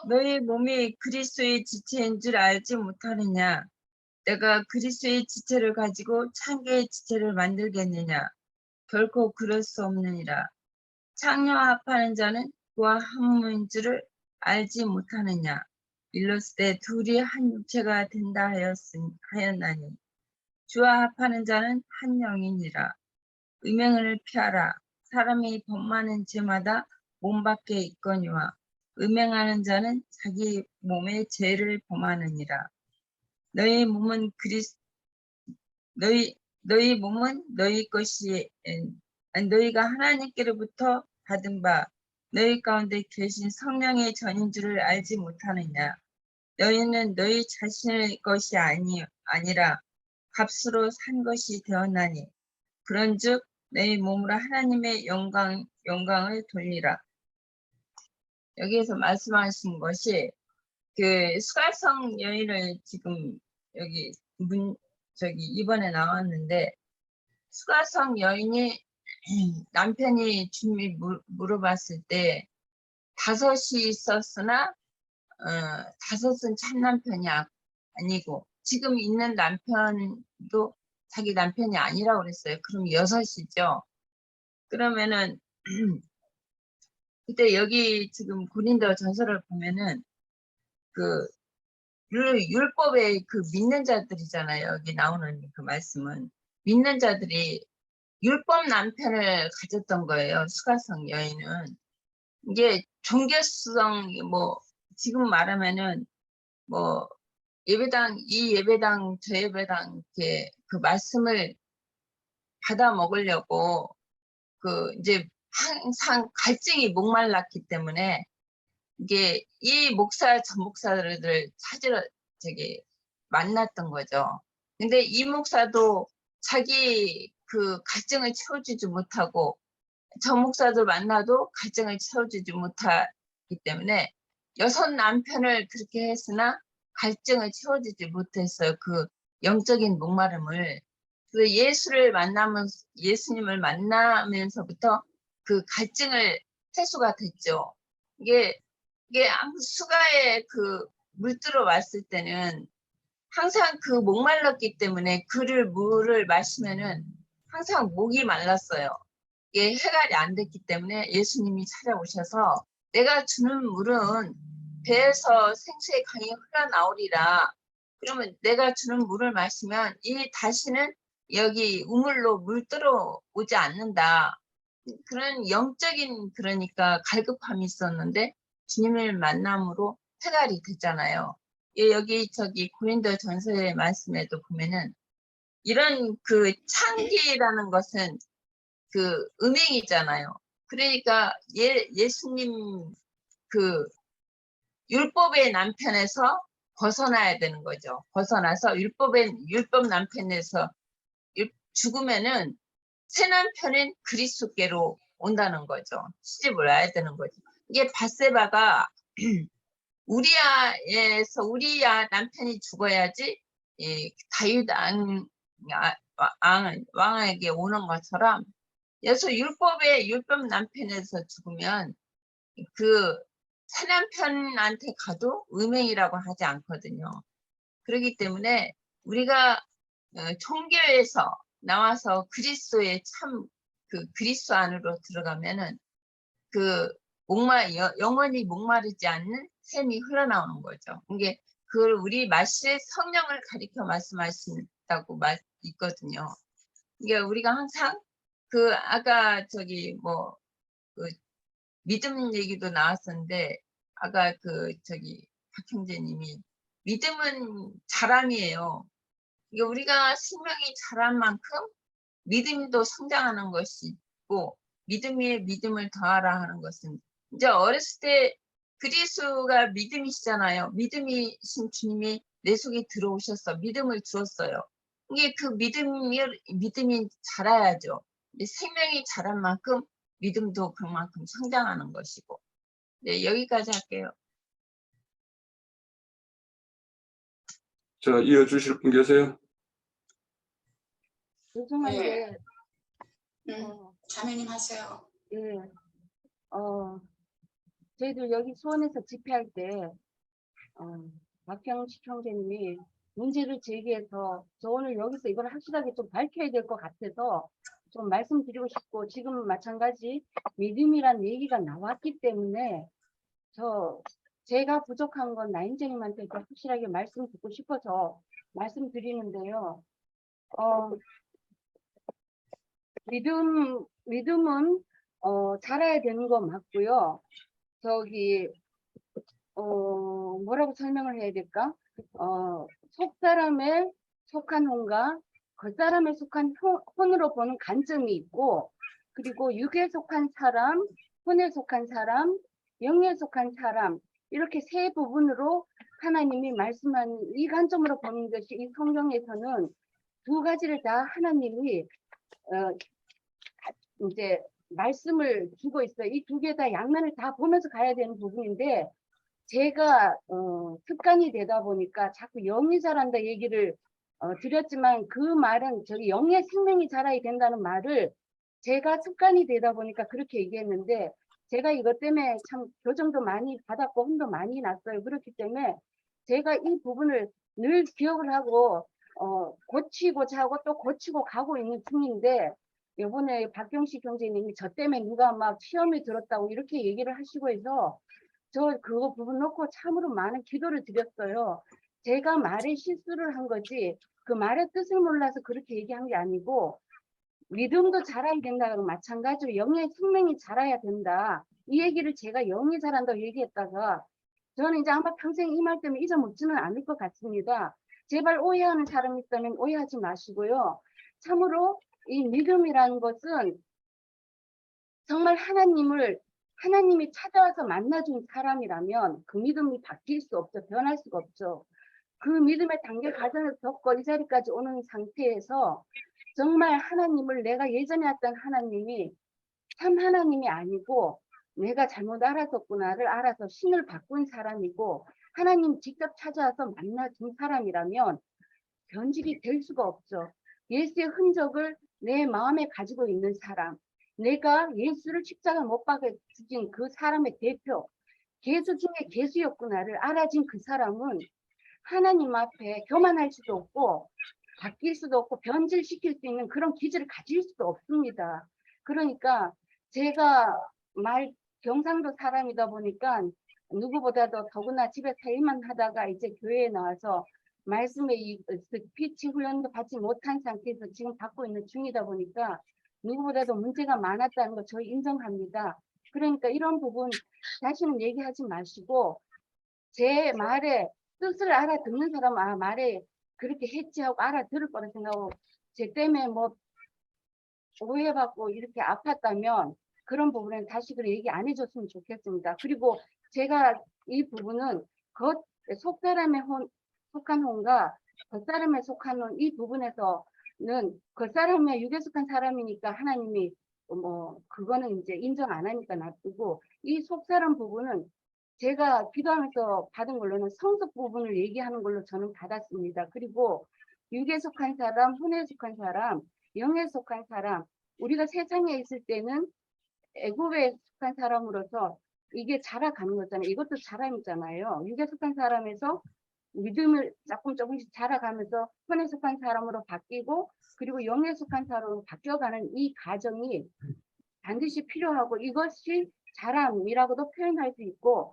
너희 몸이 그리스도의 지체인 줄 알지 못하느냐? 내가 그리스도의 지체를 가지고 창개의 지체를 만들겠느냐? 결코 그럴 수 없느니라. 창녀와 합하는 자는 그와 한 몸인 줄을 알지 못하느냐? 일러스되 둘이 한 육체가 된다 하였나니 주와 합하는 자는 한 영이니라. 음행을 피하라. 사람이 범하는 죄마다 몸 밖에 있거니와 음행하는 자는 자기 몸의 죄를 범하느니라. 너희 몸은 너희 몸은 너희 것이 너희가 하나님께로부터 받은 바 너희 가운데 계신 성령의 전인 줄을 알지 못하느냐. 너희는 너희 자신의 것이 아니라 값으로 산 것이 되었나니 그런즉 너희 몸으로 하나님의 영광을 돌리라. 여기에서 말씀하신 것이 그 수가성 여인을 지금 여기 이번에 나왔는데 수가성 여인이 남편이 주님이 물어봤을 때 5이 있었으나 5은 참 남편이 아니고 지금 있는 남편도 자기 남편이 아니라고 그랬어요. 그럼 6이죠. 그러면은 그때 여기 지금 고린도 전서를 보면은 그 율법의 그 믿는 자들이잖아요. 여기 나오는 그 말씀은 믿는 자들이 율법 남편을 가졌던 거예요. 수가성 여인은. 이게 종교성 뭐 지금 말하면은 뭐 예배당 이 예배당 저 예배당 이렇게 그 말씀을 받아 먹으려고 그 이제 항상 갈증이 목말랐기 때문에 이게 이 목사 저 목사들을 찾으러 만났던 거죠. 근데 이 목사도 자기 그 갈증을 채워주지 못하고 저 목사들 만나도 갈증을 채워주지 못하기 때문에 6 남편을 그렇게 했으나 갈증을 채워주지 못했어요. 그 영적인 목마름을. 그래서 예수님을 만나면서부터 그 갈증을 해소가 됐죠. 이게 수가에 그 물들어 왔을 때는 항상 그 목말랐기 때문에 물을 마시면은 항상 목이 말랐어요. 이게 해결이 안 됐기 때문에 예수님이 찾아오셔서 내가 주는 물은 배에서 생수의 강이 흘러나오리라. 그러면 내가 주는 물을 마시면 다시는 여기 우물로 물 들어오지 않는다. 그런 영적인 그러니까 갈급함이 있었는데 주님을 만남으로 해결이 됐잖아요. 여기 고린도 전서의 말씀에도 보면은 이런 그 창기라는 것은 그 음행이잖아요. 그러니까 예수님 그 율법의 남편에서 벗어나야 되는 거죠. 벗어나서 율법 남편에서 죽으면은 새 남편인 그리스도께로 온다는 거죠. 시집을 와야 되는 거죠. 이게 밧세바가 우리야 남편이 죽어야지 다윗 왕에게 오는 것처럼 율법 남편에서 죽으면 그 새 남편한테 가도 음행이라고 하지 않거든요. 그렇기 때문에 우리가 종교에서 나와서 그리스도의 그리스도 안으로 들어가면은 영원히 목마르지 않는 샘이 흘러나오는 거죠. 이게 그걸 우리 마실 성령을 가리켜 말씀하신다고 있거든요. 이게 우리가 항상 아까 믿음 얘기도 나왔었는데 아까 박형제님이 믿음은 자람이에요. 이게 우리가 생명이 자란 만큼 믿음도 성장하는 것이 있고 믿음에 믿음을 더하라 하는 것은 이제 어렸을 때 그리스도가 믿음이시잖아요. 믿음이신 주님이 내 속에 들어오셔서 믿음을 주었어요. 이게 그 믿음이 자라야죠. 생명이 자란 만큼 믿음도 그만큼 성장하는 것이고. 네, 여기까지 할게요.
자, 이어주실 분 계세요?
죄송한데,
자매님 하세요.
예, 저희들 여기 수원에서 집회할 때, 박형식 형제님이 문제를 제기해서 저 오늘 여기서 이걸 확실하게 좀 밝혀야 될 것 같아서 좀 말씀드리고 싶고, 지금 마찬가지 믿음이란 얘기가 나왔기 때문에 제가 부족한 건 나인정님한테 확실하게 말씀 듣고 싶어서 말씀드리는데요. 믿음은 자라야 되는 거 맞고요. 뭐라고 설명을 해야 될까? 속사람에 속한 혼과 겉사람에 속한 혼으로 보는 관점이 있고, 그리고 육에 속한 사람, 혼에 속한 사람, 영에 속한 사람, 이렇게 세 부분으로 하나님이 말씀한 이 관점으로 보는 것이 이 성경에서는 두 가지를 다 하나님이 이제 말씀을 주고 있어요. 이 두 개 다 양면을 다 보면서 가야 되는 부분인데, 제가 습관이 되다 보니까 자꾸 영이 자란다 얘기를 드렸지만, 그 말은 저기 영의 생명이 자라야 된다는 말을 제가 습관이 되다 보니까 그렇게 얘기했는데, 제가 이것 때문에 참 교정도 많이 받았고 혼도 많이 났어요. 그렇기 때문에 제가 이 부분을 늘 기억을 하고 고치고자 하고 또 고치고 가고 있는 중인데, 이번에 박경식 경제님이 저 때문에 누가 막 시험에 들었다고 이렇게 얘기를 하시고 해서 저 그거 부분 놓고 참으로 많은 기도를 드렸어요. 제가 말에 실수를 한 거지 그 말의 뜻을 몰라서 그렇게 얘기한 게 아니고, 믿음도 자라야 된다고 마찬가지로 영의 생명이 자라야 된다. 이 얘기를 제가 영이 자란다고 얘기했다가 저는 이제 아마 평생 이 말 때문에 잊어먹지는 않을 것 같습니다. 제발 오해하는 사람이 있다면 오해하지 마시고요. 참으로 이 믿음이라는 것은 정말 하나님이 찾아와서 만나준 사람이라면 그 믿음이 바뀔 수 없죠. 변할 수가 없죠. 그 믿음의 단계 과정을 겪고 이 자리까지 오는 상태에서 정말 하나님을, 내가 예전에 했던 하나님이 참 하나님이 아니고 내가 잘못 알았었구나를 알아서 신을 바꾼 사람이고 하나님 직접 찾아와서 만나준 사람이라면 변질이 될 수가 없죠. 예수의 흔적을 내 마음에 가지고 있는 사람, 내가 예수를 십자가 못 박아 죽인 그 사람의 대표, 개수 중에 개수였구나를 알아진 그 사람은 하나님 앞에 교만할 수도 없고 바뀔 수도 없고 변질시킬 수 있는 그런 기질을 가질 수도 없습니다. 그러니까 제가 경상도 사람이다 보니까 누구보다도 더구나 집에서 일만 하다가 이제 교회에 나와서 말씀의 피치 훈련도 받지 못한 상태에서 지금 받고 있는 중이다 보니까 누구보다도 문제가 많았다는 거 저희 인정합니다. 그러니까 이런 부분 다시는 얘기하지 마시고 제 말에 뜻을 알아듣는 사람은 말에 그렇게 했지 하고 알아들을 거라 생각하고, 제 때문에 뭐 오해받고 이렇게 아팠다면 그런 부분은 다시 그렇게 얘기 안 해줬으면 좋겠습니다. 그리고 제가 이 부분은 속사람에 속한 혼과 겉사람에 속한 혼, 이 부분에서는 겉사람에 육에 속한 사람이니까 하나님이 그거는 이제 인정 안 하니까 놔두고, 이 속사람 부분은 제가 기도하면서 받은 걸로는 성적 부분을 얘기하는 걸로 저는 받았습니다. 그리고 육에 속한 사람, 혼에 속한 사람, 영에 속한 사람, 우리가 세상에 있을 때는 애굽에 속한 사람으로서 이게 자라가는 거잖아요. 이것도 자람이잖아요. 육에 속한 사람에서 믿음을 조금씩 자라가면서 혼에 속한 사람으로 바뀌고, 그리고 영에 속한 사람으로 바뀌어가는 이 과정이 반드시 필요하고, 이것이 자람이라고도 표현할 수 있고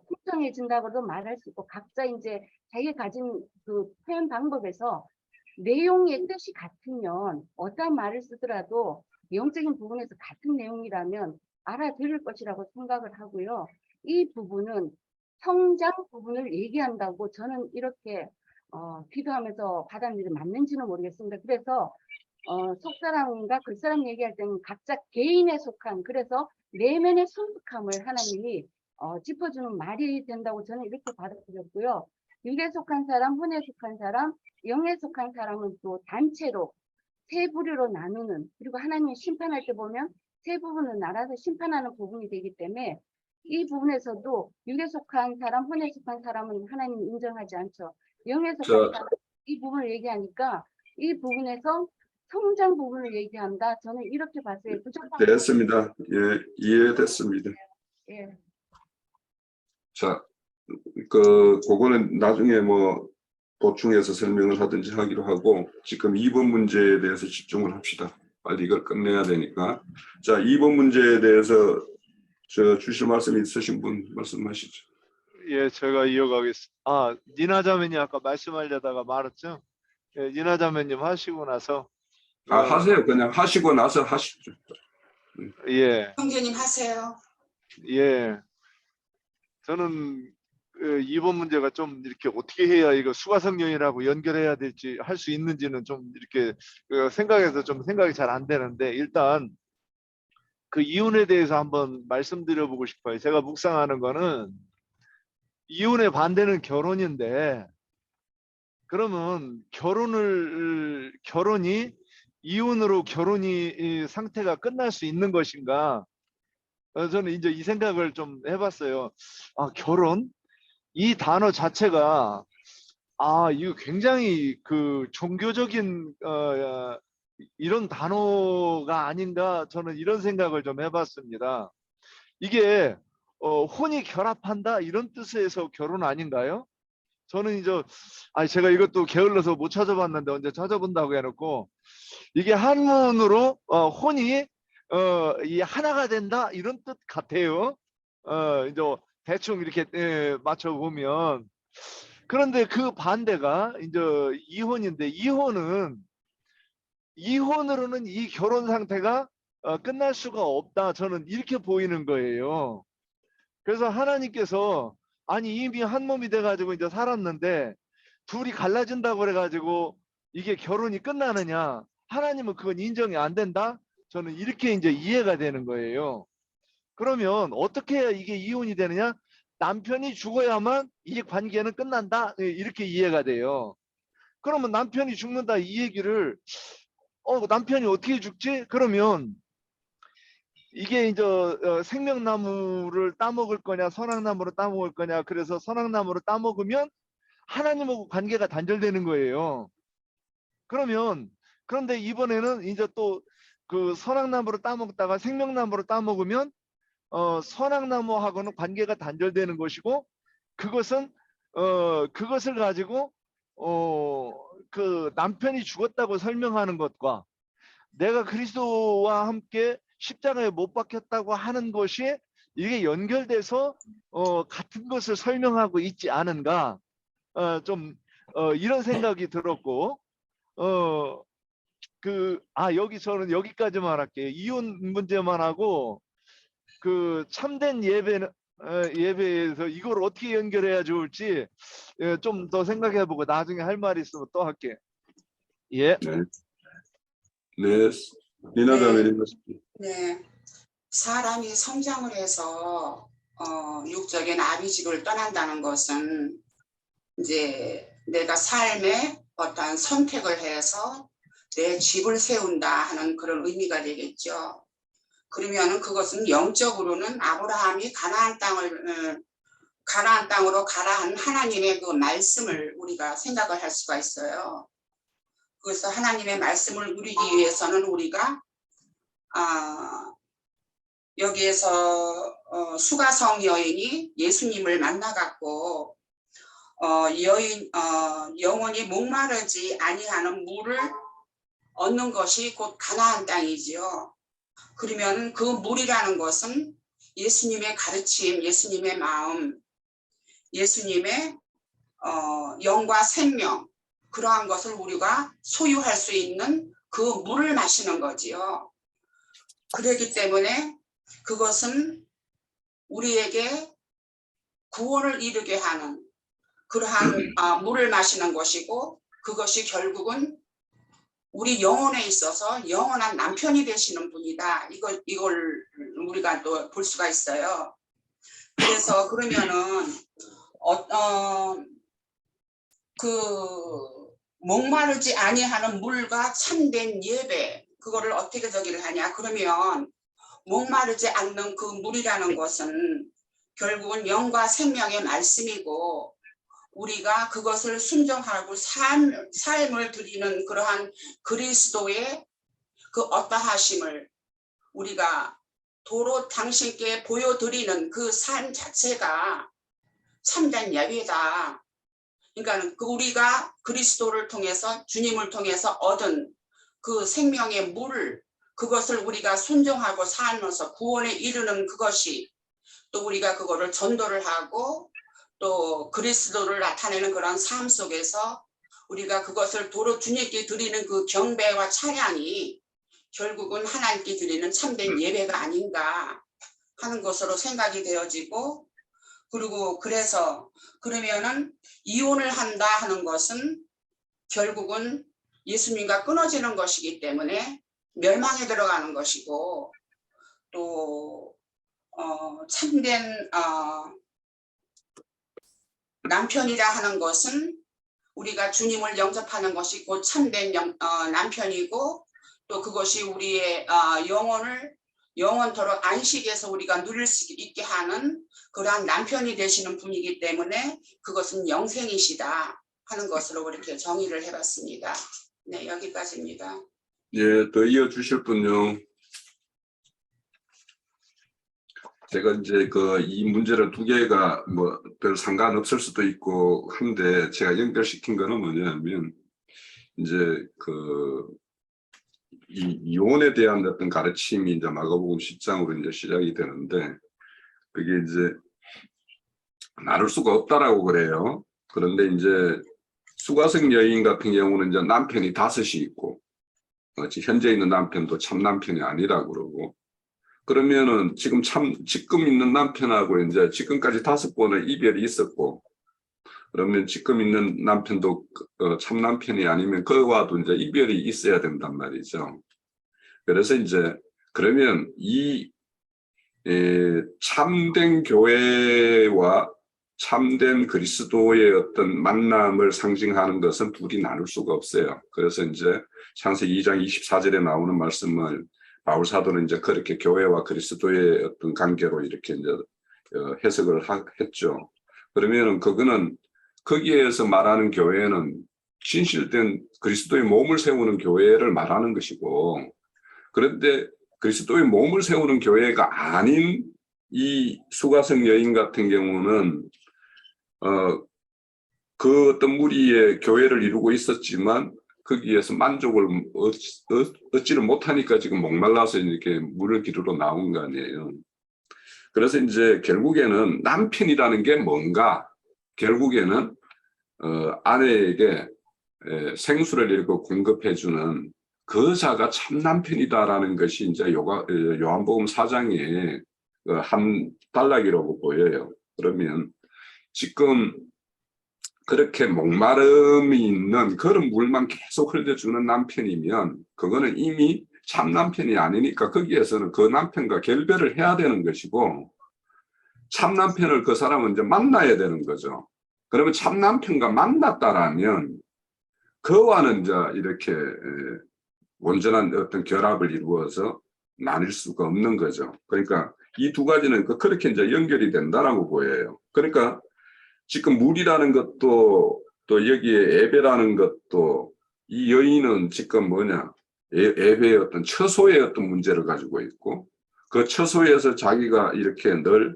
풍성해진다고도 말할 수 있고, 각자 이제 자기가 가진 그 표현 방법에서 내용의 뜻이 같으면 어떤 말을 쓰더라도 영적인 부분에서 같은 내용이라면 알아들을 것이라고 생각을 하고요. 이 부분은 성장 부분을 얘기한다고 저는 이렇게 기도하면서 받았는데 맞는지는 모르겠습니다. 그래서 속사람과 겉사람 얘기할 때는 각자 개인에 속한, 그래서 내면의 성숙함을 하나님이 짚어주는 말이 된다고 저는 이렇게 받아들였고요. 육에 속한 사람, 혼에 속한 사람, 영에 속한 사람은 또 단체로 세 부류로 나누는, 그리고 하나님이 심판할 때 보면 세 부분을 나눠서 심판하는 부분이 되기 때문에 이 부분에서도 육에 속한 사람, 혼에 속한 사람은 하나님이 인정하지 않죠. 영에 속한 사람, 이 부분을 얘기하니까 이 부분에서 성장 부분을 얘기한다. 저는 이렇게 봤어요.
됐습니다. 예, 이해됐습니다.
예.
자, 그거는 나중에 뭐 보충해서 설명을 하든지 하기로 하고, 지금 2번 문제에 대해서 집중을 합시다. 빨리 이걸 끝내야 되니까. 자, 2번 문제에 대해서 주실 말씀 있으신 분 말씀하시죠.
예, 제가 이어가겠습니다. 니나 자매님 아까 말씀하려다가 말았죠? 예, 니나 자매님 하시고 나서
하세요. 그냥 하시고 나서 하시죠.
예,
형제님 하세요.
예. 저는 이번 문제가 좀 이렇게 어떻게 해야 이거 수가성령이라고 연결해야 될지 할 수 있는지는 좀 이렇게 생각해서 좀 생각이 잘 안 되는데, 일단 그 이혼에 대해서 한번 말씀드려보고 싶어요. 제가 묵상하는 거는 이혼의 반대는 결혼인데, 그러면 결혼이 이혼으로 결혼이 상태가 끝날 수 있는 것인가? 저는 이제 이 생각을 좀 해봤어요. 아, 결혼? 이 단어 자체가 이거 굉장히 그 종교적인 이런 단어가 아닌가, 저는 이런 생각을 좀 해봤습니다. 이게 혼이 결합한다 이런 뜻에서 결혼 아닌가요? 저는 이제 제가 이것도 게을러서 못 찾아봤는데 언제 찾아본다고 해놓고, 이게 한문으로 혼이 이 하나가 된다 이런 뜻 같아요. 이제 대충 이렇게 맞춰 보면. 그런데 그 반대가 이제 이혼인데, 이혼으로는 이 결혼 상태가 끝날 수가 없다, 저는 이렇게 보이는 거예요. 그래서 하나님께서 이미 한 몸이 돼가지고 이제 살았는데 둘이 갈라진다고 그래가지고 이게 결혼이 끝나느냐? 하나님은 그건 인정이 안 된다? 저는 이렇게 이제 이해가 되는 거예요. 그러면 어떻게 해야 이게 이혼이 되느냐? 남편이 죽어야만 이 관계는 끝난다, 이렇게 이해가 돼요. 그러면 남편이 죽는다 이 얘기를 남편이 어떻게 죽지? 그러면 이게 이제 생명나무를 따먹을 거냐 선악나무를 따먹을 거냐, 그래서 선악나무를 따먹으면 하나님하고 관계가 단절되는 거예요. 그런데 이번에는 이제 또 그 선악나무를 따먹다가 생명나무를 따먹으면 선악나무하고는 관계가 단절되는 것이고, 그것은 그것을 가지고 그 남편이 죽었다고 설명하는 것과 내가 그리스도와 함께 십자가에 못 박혔다고 하는 것이 이게 연결돼서 같은 것을 설명하고 있지 않은가, 좀 이런 생각이 들었고, 저는 여기까지만 할게요. 이혼 문제만 하고, 그 참된 예배에서 이걸 어떻게 연결해야 좋을지 좀 더 생각해보고 나중에 할 말이 있으면 또 할게. 예.
네. 네. 니나자매님.
네. 사람이 성장을 해서 육적인 아비집을 떠난다는 것은 이제 내가 삶에 어떠한 선택을 해서 내 집을 세운다 하는 그런 의미가 되겠죠. 그러면은 그것은 영적으로는 아브라함이 가나안 땅으로 가라 한 하나님의 그 말씀을 우리가 생각을 할 수가 있어요. 그래서 하나님의 말씀을 누리기 위해서는 우리가 여기에서 수가성 여인이 예수님을 만나갖고 영원히 목마르지 아니하는 물을 얻는 것이 곧 가나안 땅이지요. 그러면 그 물이라는 것은 예수님의 가르침, 예수님의 마음, 예수님의 영과 생명, 그러한 것을 우리가 소유할 수 있는 그 물을 마시는 거지요. 그렇기 때문에 그것은 우리에게 구원을 이루게 하는 그러한 물을 마시는 것이고, 그것이 결국은 우리 영혼에 있어서 영원한 남편이 되시는 분이다. 이걸 우리가 또 볼 수가 있어요. 그래서 그러면은 그 목마르지 아니하는 물과 참된 예배, 그거를 어떻게 저기를 하냐? 그러면 목마르지 않는 그 물이라는 것은 결국은 영과 생명의 말씀이고, 우리가 그것을 순종하고 삶을 드리는 그러한 그리스도의 그 어떠하심을 우리가 도로 당신께 보여드리는 그 삶 자체가 참된 예배다. 그러니까 우리가 그리스도를 통해서, 주님을 통해서 얻은 그 생명의 물, 그것을 우리가 순종하고 살면서 구원에 이르는 그것이, 또 우리가 그거를 전도를 하고 또 그리스도를 나타내는 그런 삶 속에서 우리가 그것을 도로 주님께 드리는 그 경배와 찬양이 결국은 하나님께 드리는 참된 예배가 아닌가 하는 것으로 생각이 되어지고, 그리고 그래서 그러면은 이혼을 한다 하는 것은 결국은 예수님과 끊어지는 것이기 때문에 멸망에 들어가는 것이고, 또 참된 남편이라 하는 것은 우리가 주님을 영접하는 것이 곧 참된 남편이고, 또 그것이 우리의 영원토록 안식에서 우리가 누릴 수 있게 하는 그러한 남편이 되시는 분이기 때문에 그것은 영생이시다 하는 것으로 그렇게 정의를 해봤습니다. 네, 여기까지입니다.
예, 더 이어주실 분요. 제가 이제 이 문제를 두 개가 뭐 별 상관없을 수도 있고 한데, 제가 연결시킨 거는 뭐냐면, 이제 이혼에 대한 어떤 가르침이 이제 마가복음 10장으로 이제 시작이 되는데, 그게 이제 나눌 수가 없다라고 그래요. 그런데 이제 수가성 여인 같은 경우는 이제 남편이 5이 있고, 현재 있는 남편도 참 남편이 아니라고 그러고, 그러면은 지금 있는 남편하고 이제 지금까지 5번의 이별이 있었고, 그러면 지금 있는 남편도 참 남편이 아니면 그와도 이제 이별이 있어야 된단 말이죠. 그래서 이제 그러면 이 참된 교회와 참된 그리스도의 어떤 만남을 상징하는 것은 둘이 나눌 수가 없어요. 그래서 이제 창세기 2장 24절에 나오는 말씀을 바울 사도는 이제 그렇게 교회와 그리스도의 어떤 관계로 이렇게 이제 해석을 했죠. 그러면은 그거는 거기에서 말하는 교회는 신실된 그리스도의 몸을 세우는 교회를 말하는 것이고, 그런데 그리스도의 몸을 세우는 교회가 아닌 이 수가성 여인 같은 경우는 그 어떤 무리의 교회를 이루고 있었지만 거기에서 만족을 얻지를 못하니까 지금 목말라서 이렇게 물을 기르러 나온 거 아니에요. 그래서 이제 결국에는 남편이라는 게 뭔가, 결국에는 아내에게 생수를 이렇게 공급해주는 그 자가 참 남편이다라는 것이 이제 요한복음 4장의 한 단락이라고 보여요. 그러면 지금 그렇게 목마름이 있는 그런 물만 계속 흘려주는 남편이면 그거는 이미 참 남편이 아니니까 거기에서는 그 남편과 결별을 해야 되는 것이고, 참 남편을 그 사람은 이제 만나야 되는 거죠. 그러면 참 남편과 만났다라면 그와는 이제 이렇게 온전한 어떤 결합을 이루어서 나눌 수가 없는 거죠. 그러니까 이 두 가지는 그렇게 이제 연결이 된다라고 보여요. 그러니까 지금 물이라는 것도, 또 여기에 에베라는 것도, 이 여인은 지금 뭐냐, 에베의 어떤 처소의 어떤 문제를 가지고 있고, 그 처소에서 자기가 이렇게 늘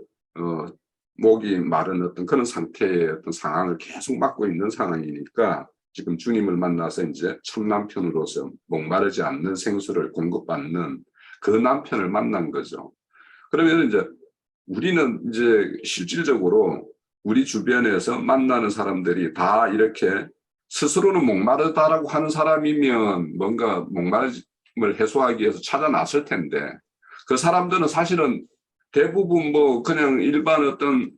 목이 마른 어떤 그런 상태의 어떤 상황을 계속 맡고 있는 상황이니까 지금 주님을 만나서 이제 첫 남편으로서 목마르지 않는 생수를 공급받는 그 남편을 만난 거죠. 그러면 이제 우리는 이제 실질적으로 우리 주변에서 만나는 사람들이 다 이렇게 스스로는 목마르다라고 하는 사람이면 뭔가 목마름을 해소하기 위해서 찾아 나설 텐데, 그 사람들은 사실은 대부분 뭐 그냥 일반 어떤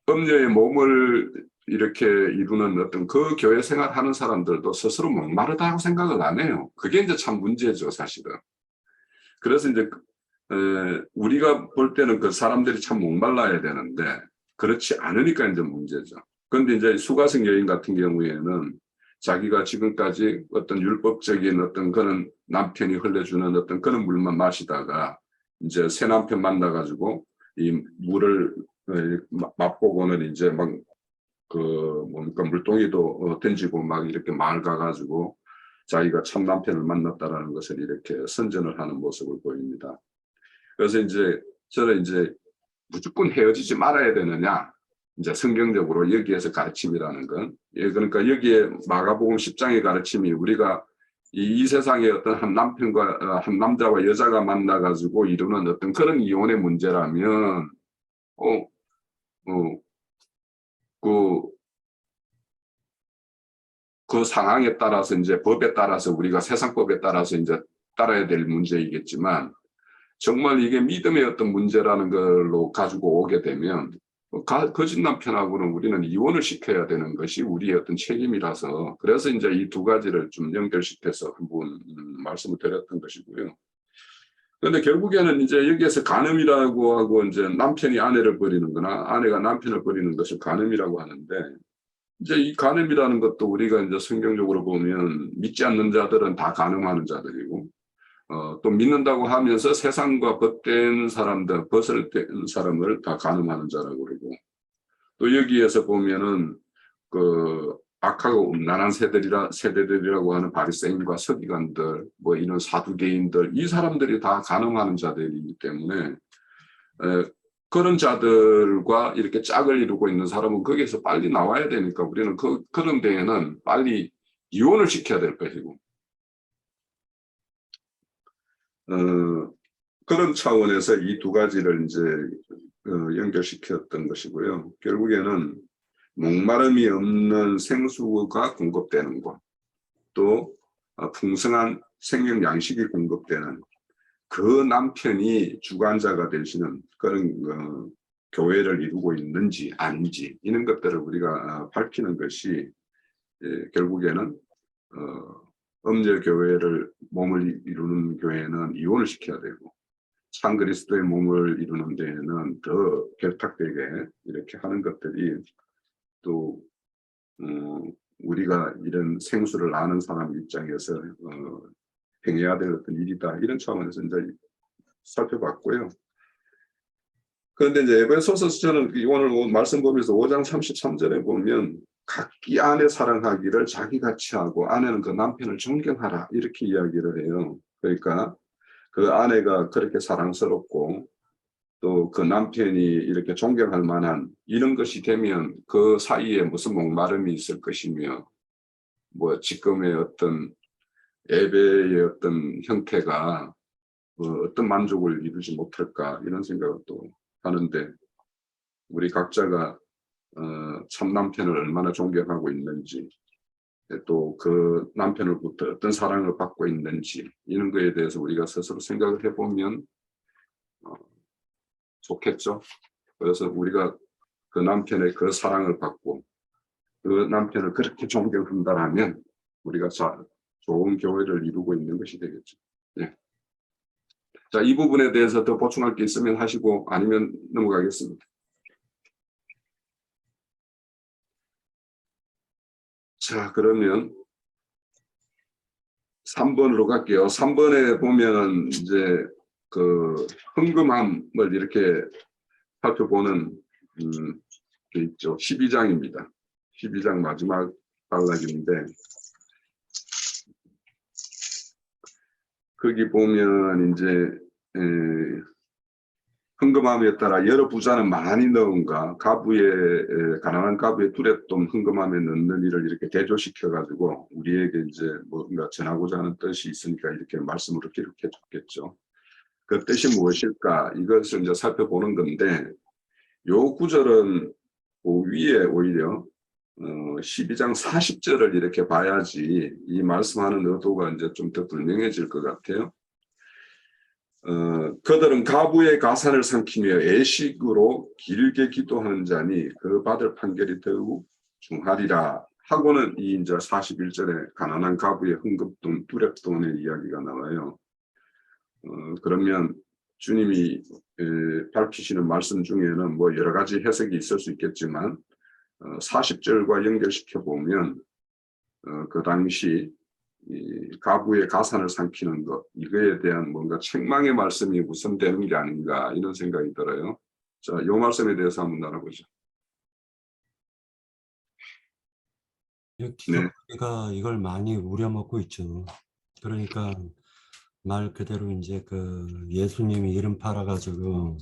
음녀의 몸을 이렇게 이루는 어떤 그 교회 생활하는 사람들도 스스로 목마르다고 생각을 안 해요. 그게 이제 참 문제죠, 사실은. 그래서 이제 우리가 볼 때는 그 사람들이 참 목말라야 되는데 그렇지 않으니까 이제 문제죠. 그런데 이제 수가성 여인 같은 경우에는 자기가 지금까지 어떤 율법적인 어떤 그런 남편이 흘려주는 어떤 그런 물만 마시다가 이제 새 남편 만나가지고 이 물을 맛보고는 이제 막 뭡니까 물동이도 던지고 막 이렇게 마을 가가지고 자기가 참 남편을 만났다라는 것을 이렇게 선전을 하는 모습을 보입니다. 그래서 이제 저는 이제 무조건 헤어지지 말아야 되느냐, 이제 성경적으로 여기에서 가르침이라는 건, 그러니까 여기에 마가복음 10장의 가르침이 우리가 이 세상에 어떤 한 남편과 한 남자와 여자가 만나가지고 이루는 어떤 그런 이혼의 문제라면 그 상황에 따라서 이제 법에 따라서 우리가 세상법에 따라서 이제 따라야 될 문제이겠지만, 정말 이게 믿음의 어떤 문제라는 걸로 가지고 오게 되면 거짓 남편하고는 우리는 이혼을 시켜야 되는 것이 우리의 어떤 책임이라서 그래서 이제 이 두 가지를 좀 연결시켜서 한번 말씀을 드렸던 것이고요. 그런데 결국에는 이제 여기에서 간음이라고 하고 이제 남편이 아내를 버리는 거나 아내가 남편을 버리는 것을 간음이라고 하는데 이제 이 간음이라는 것도 우리가 이제 성경적으로 보면 믿지 않는 자들은 다 간음하는 자들이고 또 믿는다고 하면서 세상과 벗된 사람들, 벗을 뗀 사람을 다 간음하는 자라고 그러고 또 여기에서 보면은 그 악하고 음란한 세대들이라고 하는 바리새인과 서기관들, 뭐 이런 사두개인들 이 사람들이 다 간음하는 자들이기 때문에 그런 자들과 이렇게 짝을 이루고 있는 사람은 거기에서 빨리 나와야 되니까 우리는 그런 데에는 빨리 이혼을 시켜야 될 것이고 그런 차원에서 이 두 가지를 이제 연결시켰던 것이고요. 결국에는 목마름이 없는 생수가 공급되는 곳, 또 풍성한 생명 양식이 공급되는 그 남편이 주관자가 되시는 그런 교회를 이루고 있는지 아닌지 이런 것들을 우리가 밝히는 것이 결국에는 음절 교회를 몸을 이루는 교회는 이혼을 시켜야 되고 참 그리스도의 몸을 이루는 데에는 더 결탁되게 이렇게 하는 것들이 또 우리가 이런 생수를 아는 사람 입장에서 행해야 될 어떤 일이다 이런 차원에서 이제 살펴봤고요. 그런데 이제 에베소서 저는 오늘 말씀 보면서 5장 33절에 보면 각기 아내 사랑하기를 자기같이 하고 아내는 그 남편을 존경하라 이렇게 이야기를 해요. 그러니까 그 아내가 그렇게 사랑스럽고 또 그 남편이 이렇게 존경할 만한 이런 것이 되면 그 사이에 무슨 목마름이 있을 것이며 뭐 지금의 어떤 예배의 어떤 형태가 어떤 만족을 이루지 못할까 이런 생각을 또 하는데 우리 각자가 참 남편을 얼마나 존경하고 있는지 또 그 남편으로부터 어떤 사랑을 받고 있는지 이런 거에 대해서 우리가 스스로 생각을 해보면 좋겠죠. 그래서 우리가 그 남편의 그 사랑을 받고 그 남편을 그렇게 존경한다면 우리가 좋은 교회를 이루고 있는 것이 되겠죠. 네. 자, 이 부분에 대해서 더 보충할 게 있으면 하시고 아니면 넘어가겠습니다. 자, 그러면 3번으로 갈게요. 3번에 보면은 이제 그 헌금함을 이렇게 살펴보는 게 있죠. 12장입니다. 12장 마지막 단락인데 거기 보면 이제 헌금함에 따라 여러 부자는 많이 넣은가 가난한 가부의 두랫돈 헌금함에 넣는 일을 이렇게 대조시켜 가지고 우리에게 이제 뭔가 전하고자 하는 뜻이 있으니까 이렇게 말씀으로 기록해 줬겠죠. 그 뜻이 무엇일까 이것을 이제 살펴보는 건데 요 구절은 그 위에 오히려 12장 40절을 이렇게 봐야지 이 말씀하는 의도가 이제 좀 더 분명해질 것 같아요. 그들은 가부의 가산을 삼키며 애식으로 길게 기도하는 자니 그 받을 판결이 더욱 중하리라 하고는 이 이제 41절에 가난한 가부의 헌금돈 두렙돈의 이야기가 나와요. 그러면 주님이 밝히시는 말씀 중에는 뭐 여러 가지 해석이 있을 수 있겠지만 40절과 연결시켜 보면 그 당시 이 가부의 가산을 삼키는 것 이거에 대한 뭔가 책망의 말씀이 우선되는 게 아닌가 이런 생각이 들어요. 자, 이 말씀에 대해서 한번 나눠보죠.
기독교가 이걸 많이 우려먹고 있죠. 그러니까 말 그대로 이제 그 예수님이 이름 팔아가지고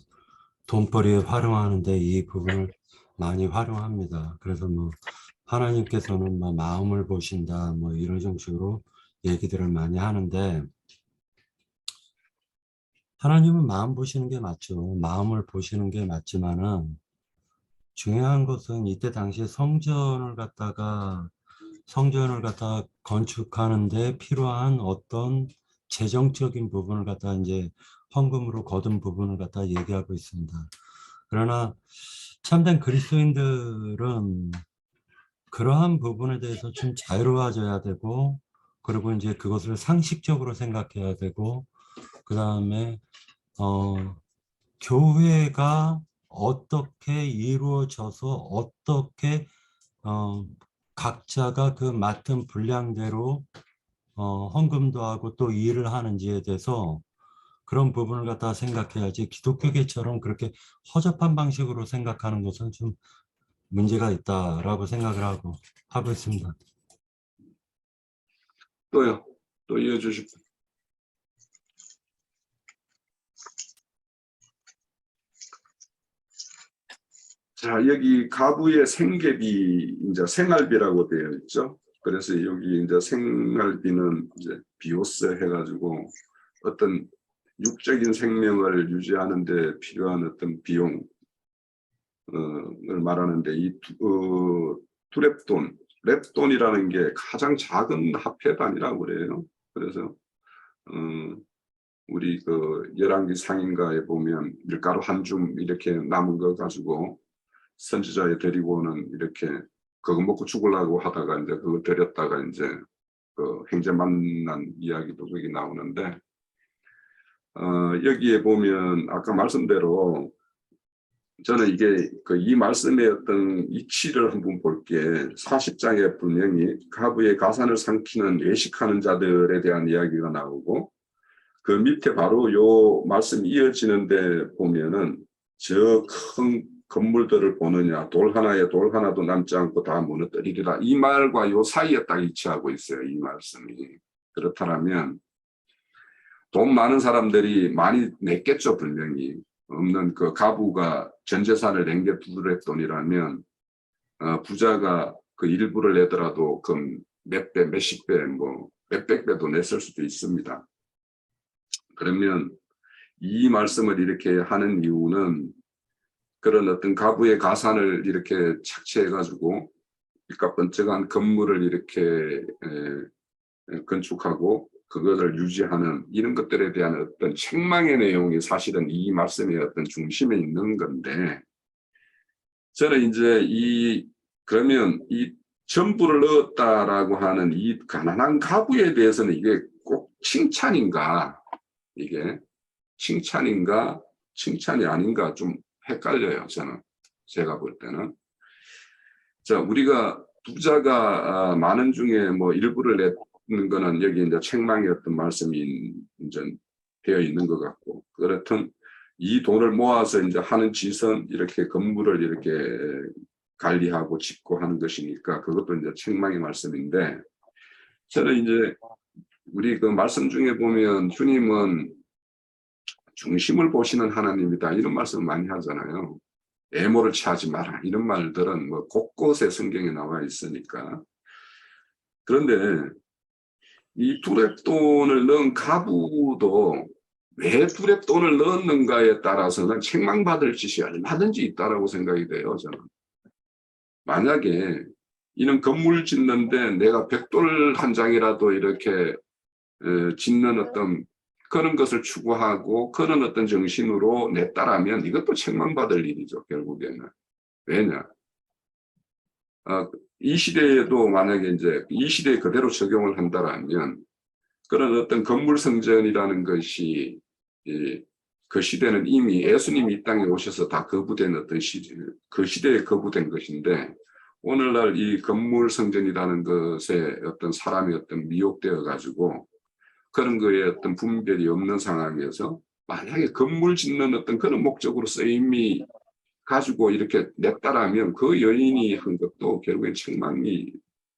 돈벌이에 활용하는데 이 부분을 많이 활용합니다. 그래서 뭐 하나님께서는 뭐 마음을 보신다 뭐 이런 식으로 얘기들을 많이 하는데 하나님은 마음 보시는 게 맞죠. 마음을 보시는 게 맞지만은 중요한 것은 이때 당시에 성전을 갖다가 건축하는데 필요한 어떤 재정적인 부분을 갖다 이제 헌금으로 거둔 부분을 갖다 얘기하고 있습니다. 그러나 참된 그리스도인들은 그러한 부분에 대해서 좀 자유로워져야 되고, 그리고 이제 그것을 상식적으로 생각해야 되고, 그 다음에 교회가 어떻게 이루어져서 어떻게 각자가 그 맡은 분량대로 헌금도 하고 또 일을 하는지에 대해서 그런 부분을 갖다 생각해야지, 기독교계처럼 그렇게 허접한 방식으로 생각하는 것은 좀 문제가 있다라고 생각을 하고 있습니다.
또요. 또 이어주십시오. 자, 여기 가부의 생계비, 이제 생활비라고 되어 있죠. 그래서 여기 이제 생활비는 이제 비오스 해가지고 어떤 육적인 생명을 유지하는 데 필요한 어떤 비용을 말하는데, 이 두렙돈, 렙돈이라는 게 가장 작은 화폐 단위라고 그래요. 그래서 우리 그 열왕기 상인가에 보면 밀가루 한 줌 이렇게 남은 거 가지고 선지자에 데리고 오는, 이렇게 그거 먹고 죽으려고 하다가 이제 그거 데렸다가 이제 그 형제 만난 이야기도 거기 나오는데, 여기에 보면 아까 말씀대로 저는 이게 이 말씀의 어떤 이치를 한번 볼게. 40장에 분명히 가부의 가산을 삼키는 외식하는 자들에 대한 이야기가 나오고, 그 밑에 바로 요 말씀 이어지는데 보면은 저 큰 건물들을 보느냐, 돌 하나에 돌 하나도 남지 않고 다 무너뜨리리라, 이 말과 요 사이에 딱 위치하고 있어요, 이 말씀이. 그렇다면 돈 많은 사람들이 많이 냈겠죠. 분명히 없는 그 가부가 전 재산을 낸 게 두렙돈이라면 부자가 그 일부를 내더라도 그 몇 배, 몇십 배, 뭐 몇백 배도 냈을 수도 있습니다. 그러면 이 말씀을 이렇게 하는 이유는 그런 어떤 가부의 가산을 이렇게 착취해가지고 일가번쩍한 건물을 이렇게 건축하고 그것을 유지하는 이런 것들에 대한 어떤 책망의 내용이 사실은 이 말씀의 어떤 중심에 있는 건데, 저는 이제 그러면 이 전부를 넣었다라고 하는 이 가난한 가부에 대해서는 이게 꼭 칭찬인가, 이게 칭찬인가 칭찬이 아닌가 좀 헷갈려요. 제가 볼 때는. 자, 우리가 부자가 많은 중에 뭐 일부를 냈는 거는 여기 이제 책망의 어떤 말씀이 이제 되어 있는 것 같고, 그렇든 이 돈을 모아서 이제 하는 짓은 이렇게 건물을 이렇게 관리하고 짓고 하는 것이니까 그것도 이제 책망의 말씀인데, 저는 이제 우리 그 말씀 중에 보면 주님은 중심을 보시는 하나님이다, 이런 말씀을 많이 하잖아요. 애모를 취하지 마라, 이런 말들은 뭐 곳곳에 성경에 나와 있으니까. 그런데 이 두렙돈을 넣은 가부도 왜 두렙돈을 넣었는가에 따라서는 책망받을 짓이 얼마든지 있다라고 생각이 돼요, 저는. 만약에 이는 건물 짓는데 내가 벽돌 한 장이라도 이렇게 짓는 어떤 그런 것을 추구하고 그런 어떤 정신으로 냈다라면 이것도 책망받을 일이죠, 결국에는. 왜냐? 이 시대에도 만약에 이제 이 시대에 그대로 적용을 한다라면 그런 어떤 건물 성전이라는 것이 그 시대는 이미 예수님이 이 땅에 오셔서 다 거부된 어떤 그 시대에 거부된 것인데, 오늘날 이 건물 성전이라는 것에 어떤 사람이 어떤 미혹되어 가지고 그런 거에 어떤 분별이 없는 상황에서 만약에 건물 짓는 어떤 그런 목적으로 쓰임이 가지고 이렇게 냈다라면 그 여인이 한 것도 결국엔 책망이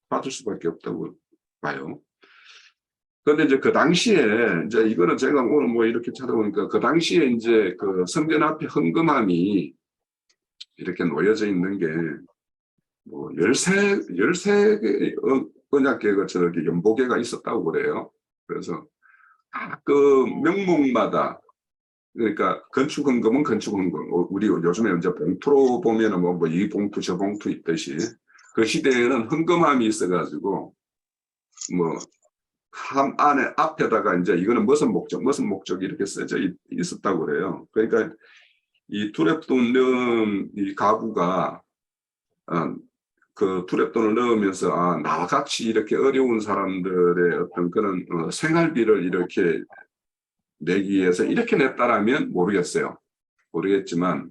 받을 수밖에 없다고 봐요. 그런데 이제 그 당시에 이제 이거는 제가 오늘 뭐 이렇게 찾아보니까 그 당시에 이제 그 성전 앞에 헌금함이 이렇게 놓여져 있는 게 뭐 13개 언약궤가 저렇게 연보궤가 있었다고 그래요. 그래서 그 명목마다, 그러니까 건축 헌금은 건축 헌금, 우리 요즘에 이제 봉투로 보면은 뭐 이 봉투 저 봉투 있듯이 그 시대에는 헌금함이 있어가지고 뭐 안에 앞에다가 이제 이거는 무슨 목적 이렇게 써져 있었다고 그래요. 그러니까 이 두랩돈 넣은 이 가부가 그 두랩돈을 넣으면서 나와 같이 이렇게 어려운 사람들의 어떤 그런 생활비를 이렇게 내기 위해서 이렇게 냈다라면 모르겠지만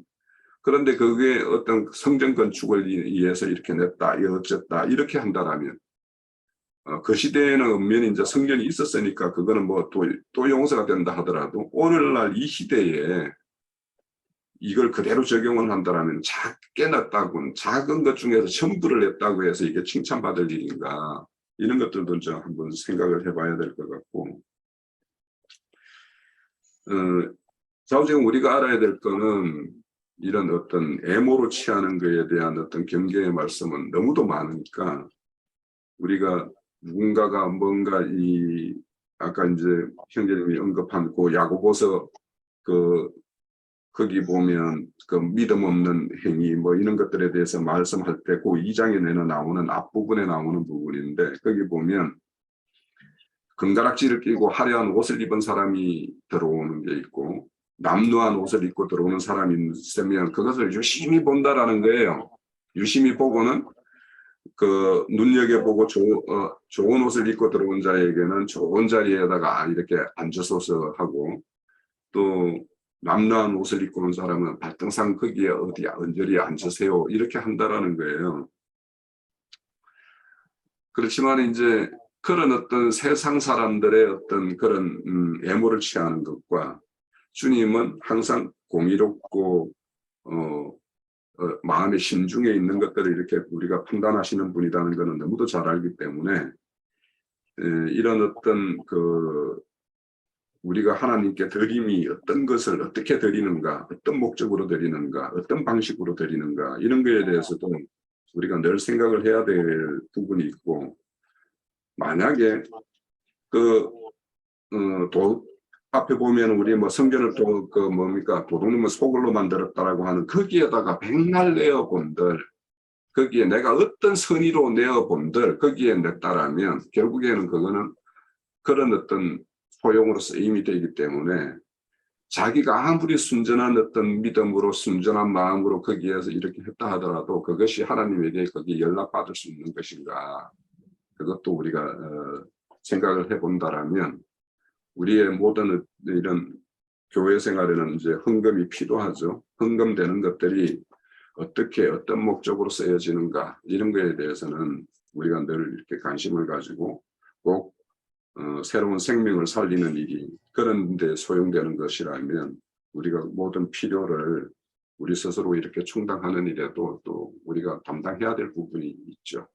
그런데 그게 어떤 성전 건축을 위해서 이렇게 냈다, 어쨌다 이렇게 한다라면 그 시대에는 엄연히 이제 성전이 있었으니까 그거는 뭐 또 용서가 된다 하더라도 오늘날 이 시대에 이걸 그대로 적용을 한다라면 작게 냈다고는 작은 것 중에서 전부를 냈다고 해서 이게 칭찬받을 일인가 이런 것들도 좀 한번 생각을 해봐야 될 것 같고 지금 우리가 알아야 될 거는 이런 어떤 애모로 취하는 것에 대한 어떤 경계의 말씀은 너무도 많으니까 우리가 누군가가 뭔가 아까 이제 형제님이 언급한 그 야고보서 거기 보면 그 믿음 없는 행위 뭐 이런 것들에 대해서 말씀할 때 그 2장에 나오는 앞부분에 나오는 부분인데 거기 보면 금가락지를 끼고 화려한 옷을 입은 사람이 들어오는 게 있고 남루한 옷을 입고 들어오는 사람이 있으면 그것을 유심히 본다라는 거예요. 유심히 보고는 그 눈여겨보고 좋은 옷을 입고 들어온 자에게는 좋은 자리에다가 이렇게 앉으소서 하고 또 남루한 옷을 입고 온 사람은 발등상 거기에 어디 언저리에 앉으세요 이렇게 한다라는 거예요. 그렇지만 이제 그런 어떤 세상 사람들의 어떤 그런 애모를 취하는 것과 주님은 항상 공의롭고 마음의 심중에 있는 것들을 이렇게 우리가 판단하시는 분이라는 것은 너무도 잘 알기 때문에 이런 어떤 우리가 하나님께 드림이 어떤 것을 어떻게 드리는가, 어떤 목적으로 드리는가, 어떤 방식으로 드리는가 이런 거에 대해서도 우리가 늘 생각을 해야 될 부분이 있고 만약에 앞에 보면 우리 뭐 성전을 도둑놈은 소굴로 만들었다라고 하는 거기에다가 백날 내어본들 거기에 내가 어떤 선의로 내어본들 거기에 냈다라면 결국에는 그거는 그런 어떤 소용으로 쓰임이 되기 때문에 자기가 아무리 순전한 어떤 믿음으로 순전한 마음으로 거기에서 이렇게 했다 하더라도 그것이 하나님에게 거기에 연락받을 수 있는 것인가 그것도 우리가 생각을 해본다라면 우리의 모든 이런 교회 생활에는 이제 헌금이 필요하죠. 헌금되는 것들이 어떻게 어떤 목적으로 쓰여지는가 이런 거에 대해서는 우리가 늘 이렇게 관심을 가지고 꼭 새로운 생명을 살리는 일이 그런 데 소용되는 것이라면 우리가 모든 필요를 우리 스스로 이렇게 충당하는 일에도 또 우리가 감당해야 될 부분이 있죠.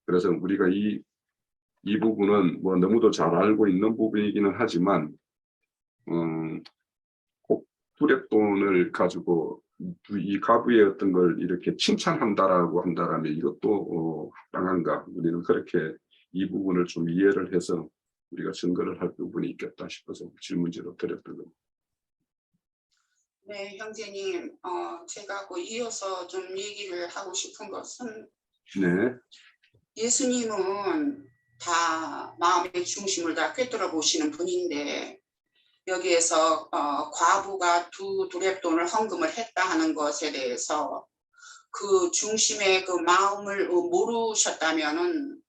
그래서 우리가 이 부분은 뭐 너무도 잘 알고 있는 부분이기는 하지만 꼭 두랩돈을 가지고 이 가부의 어떤 걸 이렇게 칭찬한다라고 한다라면 이것도 합당한가 우리는 그렇게 이 부분을 좀 이해를 해서 우리가 증거를 할 부분이 있겠다 싶어서 질문지로 드렸던 겁니다.
네, 형제님, 제가 이어서 좀 얘기를 하고 싶은 것은
네.
예수님은 다 마음의 중심을 다 꿰뚫어 보시는 분인데 여기에서 과부가 두 두랩돈을 헌금을 했다 하는 것에 대해서 그 중심의 그 마음을 모르셨다면은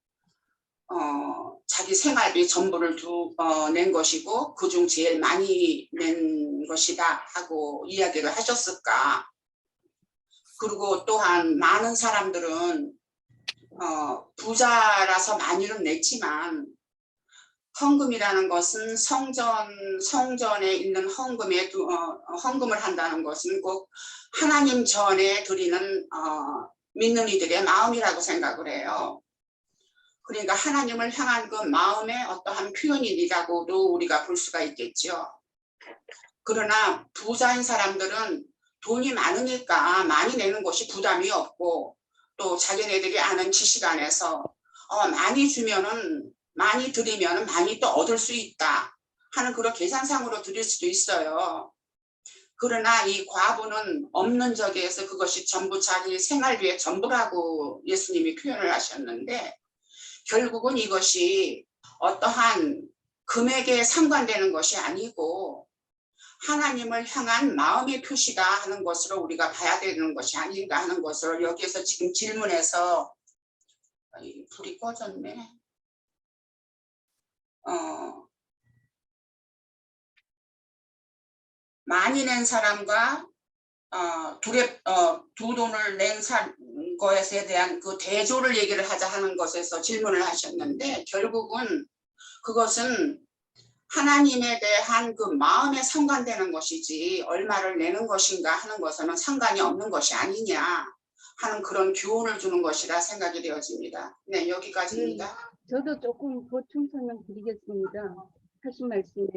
자기 생활비 전부를 낸 것이고 그중 제일 많이 낸 것이다 하고 이야기를 하셨을까. 그리고 또한 많은 사람들은 부자라서 많이는 냈지만 헌금이라는 것은 성전에 있는 헌금을 한다는 것은 꼭 하나님 전에 드리는 믿는 이들의 마음이라고 생각을 해요. 그러니까 하나님을 향한 그 마음의 어떠한 표현이라고도 우리가 볼 수가 있겠죠. 그러나 부자인 사람들은 돈이 많으니까 많이 내는 것이 부담이 없고 또 자기네들이 아는 지식 안에서 많이 주면은 많이 드리면은 많이 또 얻을 수 있다 하는 그런 계산상으로 드릴 수도 있어요. 그러나 이 과부는 없는 적에서 그것이 전부 자기 생활비의 전부라고 예수님이 표현을 하셨는데 결국은 이것이 어떠한 금액에 상관되는 것이 아니고 하나님을 향한 마음의 표시다 하는 것으로 우리가 봐야 되는 것이 아닌가 하는 것을 여기에서 지금 질문에서 불이 꺼졌네. 많이 낸 사람과 두 돈을 낸 것에 대한 그 대조를 얘기를 하자 하는 것에서 질문을 하셨는데 결국은 그것은 하나님에 대한 그 마음에 상관되는 것이지 얼마를 내는 것인가 하는 것은 상관이 없는 것이 아니냐 하는 그런 교훈을 주는 것이라 생각이 되어집니다. 네, 여기까지입니다.
저도 조금 보충 설명 드리겠습니다. 하신 말씀에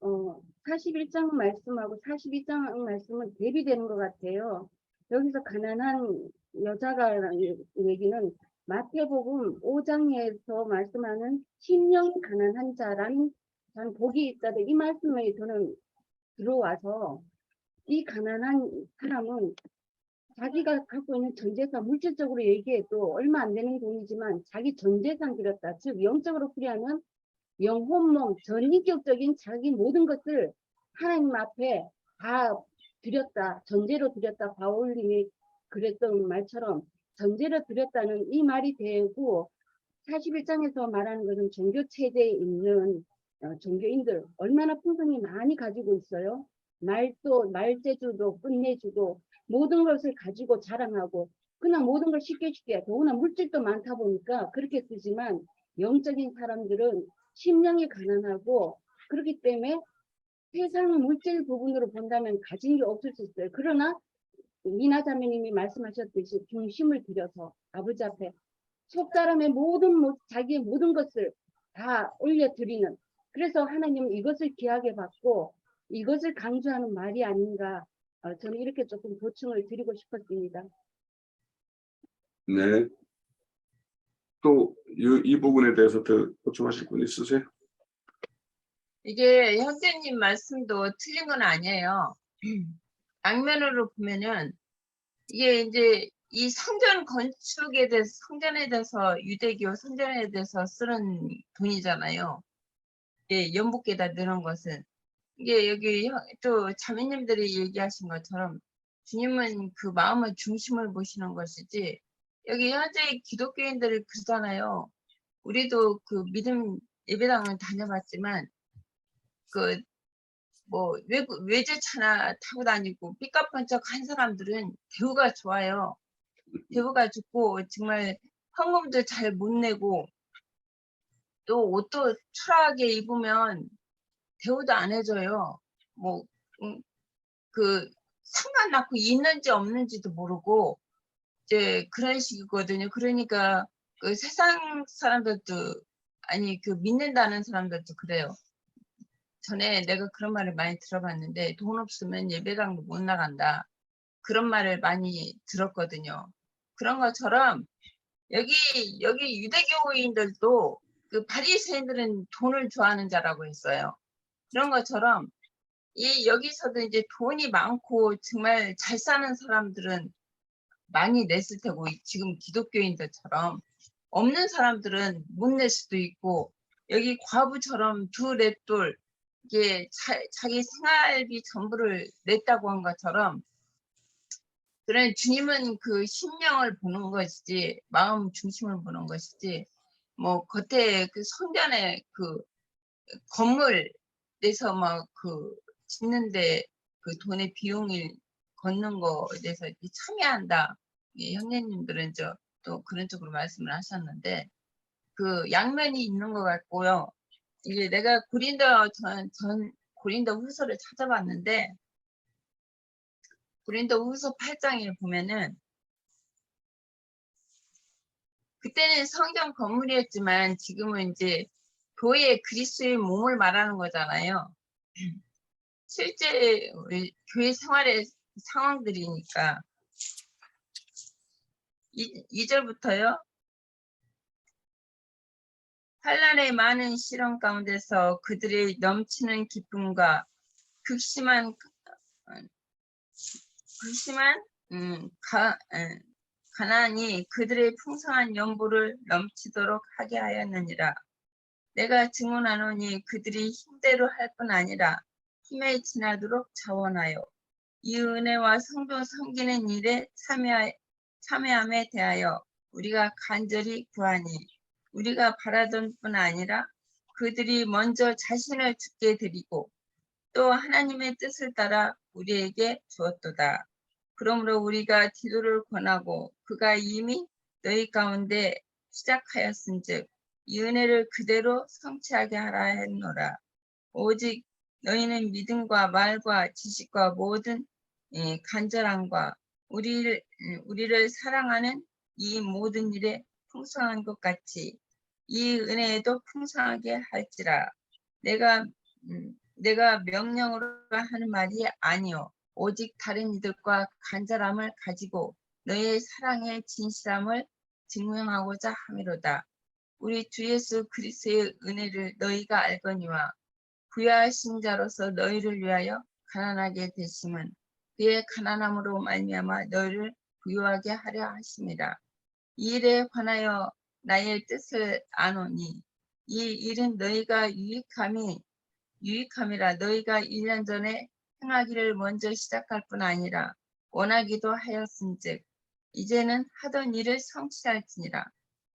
41장 말씀하고 42장 말씀은 대비되는 것 같아요. 여기서 가난한 여자가라는 얘기는 마태복음 5장에서 말씀하는 심령이 가난한 자라는 저는 복이 있다도 이 말씀에 저는 들어와서 이 가난한 사람은 자기가 갖고 있는 전재산 물질적으로 얘기해도 얼마 안 되는 돈이지만 자기 전재산 드렸다. 즉 영적으로 풀이하면 영혼, 몸, 전인격적인 자기 모든 것을 하나님 앞에 다 드렸다. 전제로 드렸다. 바울님이 그랬던 말처럼 전제로 드렸다는 이 말이 되고 41장에서 말하는 것은 종교체제에 있는 종교인들 얼마나 풍성히 많이 가지고 있어요. 말재주도 끝내주도 모든 것을 가지고 자랑하고 그냥 모든 걸 쉽게 더구나 물질도 많다 보니까 그렇게 쓰지만 영적인 사람들은 심령이 가난하고 그렇기 때문에 세상 물질 부분으로 본다면 가진 게 없을 수 있어요. 그러나 미나 자매님이 말씀하셨듯이 중심을 들여서 아버지 앞에 속사람의 자기의 모든 것을 다 올려드리는 그래서 하나님은 이것을 귀하게 받고 이것을 강조하는 말이 아닌가 저는 이렇게 조금 보충을 드리고 싶었습니다.
네. 또 이 부분에 대해서 더 보충하실 분 있으세요?
이게 형제님 말씀도 틀린 건 아니에요. 양면으로 보면은 이게 이제 이 성전 건축에 대해서 성전에 대해서 유대교 성전에 대해서 쓰는 돈이잖아요. 예, 연복에다 넣는 것은 이게 여기 또 자매님들이 얘기하신 것처럼 주님은 그 마음의 중심을 보시는 것이지 여기 현재 기독교인들이 그러잖아요. 우리도 그 믿음 예배당을 다녀봤지만 그 뭐 외제차나 타고 다니고 삐까뻔쩍한 사람들은 대우가 좋아요. 대우가 좋고 정말 헌금도 잘 못 내고 또 옷도 초라하게 입으면 대우도 안 해줘요. 뭐 그 상관 낳고 있는지 없는지도 모르고 이제 그런 식이거든요. 그러니까 그 세상 사람들도 아니 그 믿는다는 사람들도 그래요. 전에 내가 그런 말을 많이 들어봤는데 돈 없으면 예배당도 못 나간다. 그런 말을 많이 들었거든요. 그런 것처럼 여기 유대교인들도 그 바리새인들은 돈을 좋아하는 자라고 했어요. 그런 것처럼 여기서도 이제 돈이 많고 정말 잘 사는 사람들은 많이 냈을 테고 지금 기독교인들처럼 없는 사람들은 못 낼 수도 있고 여기 과부처럼 두 넷돌 이게 자기 생활비 전부를 냈다고 한 것처럼 그런 주님은 그 심령을 보는 것이지 마음 중심을 보는 것이지 뭐 겉에 그 성전에 그 건물 내서 막 그 짓는데 그 돈의 비용을 걷는 거에 대해서 참여한다. 형제님들은 또 그런 쪽으로 말씀을 하셨는데 그 양면이 있는 것 같고요. 이게 내가 고린도 후서를 찾아봤는데 고린도 후서 8장에 보면은 그때는 성전 건물이었지만 지금은 이제 교회 그리스도의 몸을 말하는 거잖아요. 실제 교회 생활의 상황들이니까 2절부터요. 환난의 많은 시련 가운데서 그들의 넘치는 기쁨과 극심한 가난이 그들의 풍성한 연보를 넘치도록 하게 하였느니라. 내가 증언하노니 그들이 힘대로 할 뿐 아니라 힘에 지나도록 자원하여 이 은혜와 성도 섬기는 일에 참여함에 대하여 우리가 간절히 구하니 우리가 바라던 뿐 아니라 그들이 먼저 자신을 죽게 드리고 또 하나님의 뜻을 따라 우리에게 주었도다. 그러므로 우리가 디도를 권하고 그가 이미 너희 가운데 시작하였은즉 이 은혜를 그대로 성취하게 하라 했노라. 오직 너희는 믿음과 말과 지식과 모든 간절함과 우리를 사랑하는 이 모든 일에 풍성한 것 같이 이 은혜에도 풍성하게 할지라. 내가 명령으로 하는 말이 아니요 오직 다른 이들과 간절함을 가지고 너의 사랑의 진실함을 증명하고자 함이로다. 우리 주 예수 그리스도의 은혜를 너희가 알거니와 부여하신 자로서 너희를 위하여 가난하게 되심은 그의 가난함으로 말미암아 너희를 부유하게 하려 하심이라. 이 일에 관하여 나의 뜻을 아노니 이 일은 너희가 유익함이라. 너희가 1년 전에 행하기를 먼저 시작할 뿐 아니라 원하기도 하였은즉 이제는 하던 일을 성취할지니라.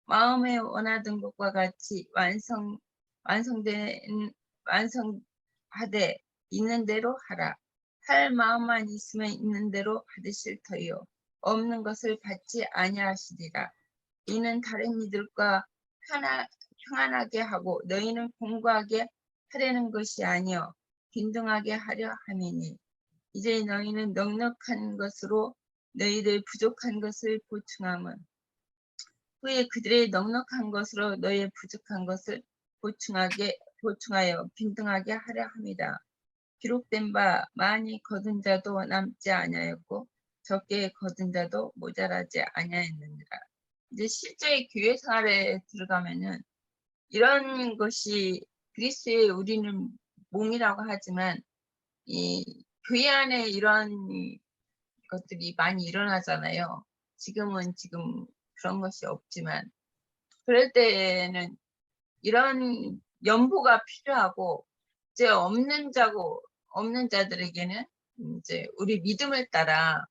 마음에 원하던 것과 같이 완성하되 있는 대로 하라. 할 마음만 있으면 있는 대로 받으실 터이요 없는 것을 받지 아니하시리라. 이는 다른 이들과 평안하게 하고 너희는 공고하게 하려는 것이 아니요 빈등하게 하려 함이니 이제 너희는 넉넉한 것으로 너희들 부족한 것을 보충함은 후에 그들의 넉넉한 것으로 너희의 부족한 것을 보충하여 빈등하게 하려 합니다. 기록된 바 많이 거둔 자도 남지 아니하였고 적게 거둔 자도 모자라지 아니하였느니라. 이제 실제 교회 생활에 들어가면은 이런 것이 그리스도의 우리는 몸이라고 하지만 이 교회 안에 이런 것들이 많이 일어나잖아요. 지금 그런 것이 없지만 그럴 때에는 이런 연보가 필요하고 이제 없는 자들에게는 이제 우리 믿음을 따라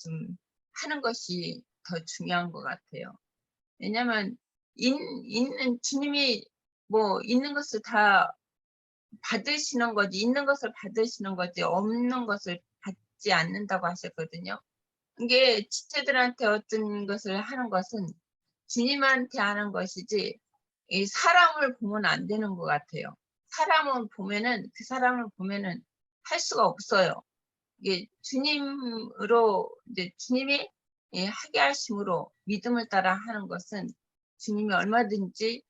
좀 하는 것이 더 중요한 것 같아요. 왜냐하면 있는 주님이 뭐 있는 것을 다 받으시는 거지, 있는 것을 받으시는 거지 없는 것을 받지 않는다고 하셨거든요. 이게 지체들한테 어떤 것을 하는 것은 주님한테 하는 것이지 이 사람을 보면 안 되는 것 같아요. 그 사람을 보면은 할 수가 없어요. 이게 주님으로 이제 주님이 하게 하심으로 믿음을 따라 하는 것은 주님이 얼마든지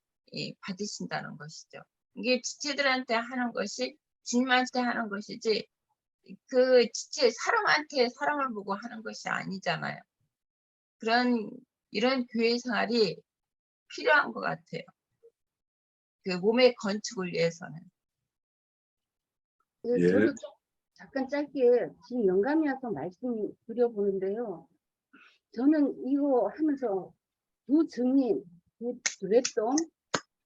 받으신다는 것이죠. 이게 지체들한테 하는 것이 주님한테 하는 것이지 그 지체 사람한테 사람을 보고 하는 것이 아니잖아요. 이런 교회 생활이 필요한 것 같아요. 그 몸의 건축을 위해서는.
예,
예.
저도 좀 잠깐 짧게 지금 영감이 와서 말씀 드려보는데요. 저는 이거 하면서 두 증인, 두 랩돈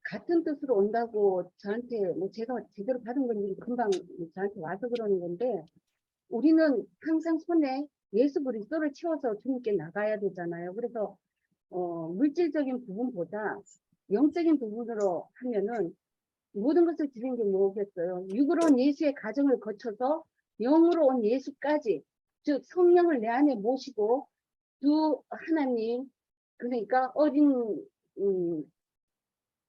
같은 뜻으로 온다고 저한테 뭐 제가 제대로 받은 건지 금방 저한테 와서 그러는 건데 우리는 항상 손에 예수 그리스도를 채워서 주님께 나가야 되잖아요. 그래서 물질적인 부분보다 영적인 부분으로 하면은 모든 것을 드리는 게 뭐겠어요. 육으로 온 예수의 가정을 거쳐서 영으로 온 예수까지, 즉 성령을 내 안에 모시고 두 하나님, 그러니까 어린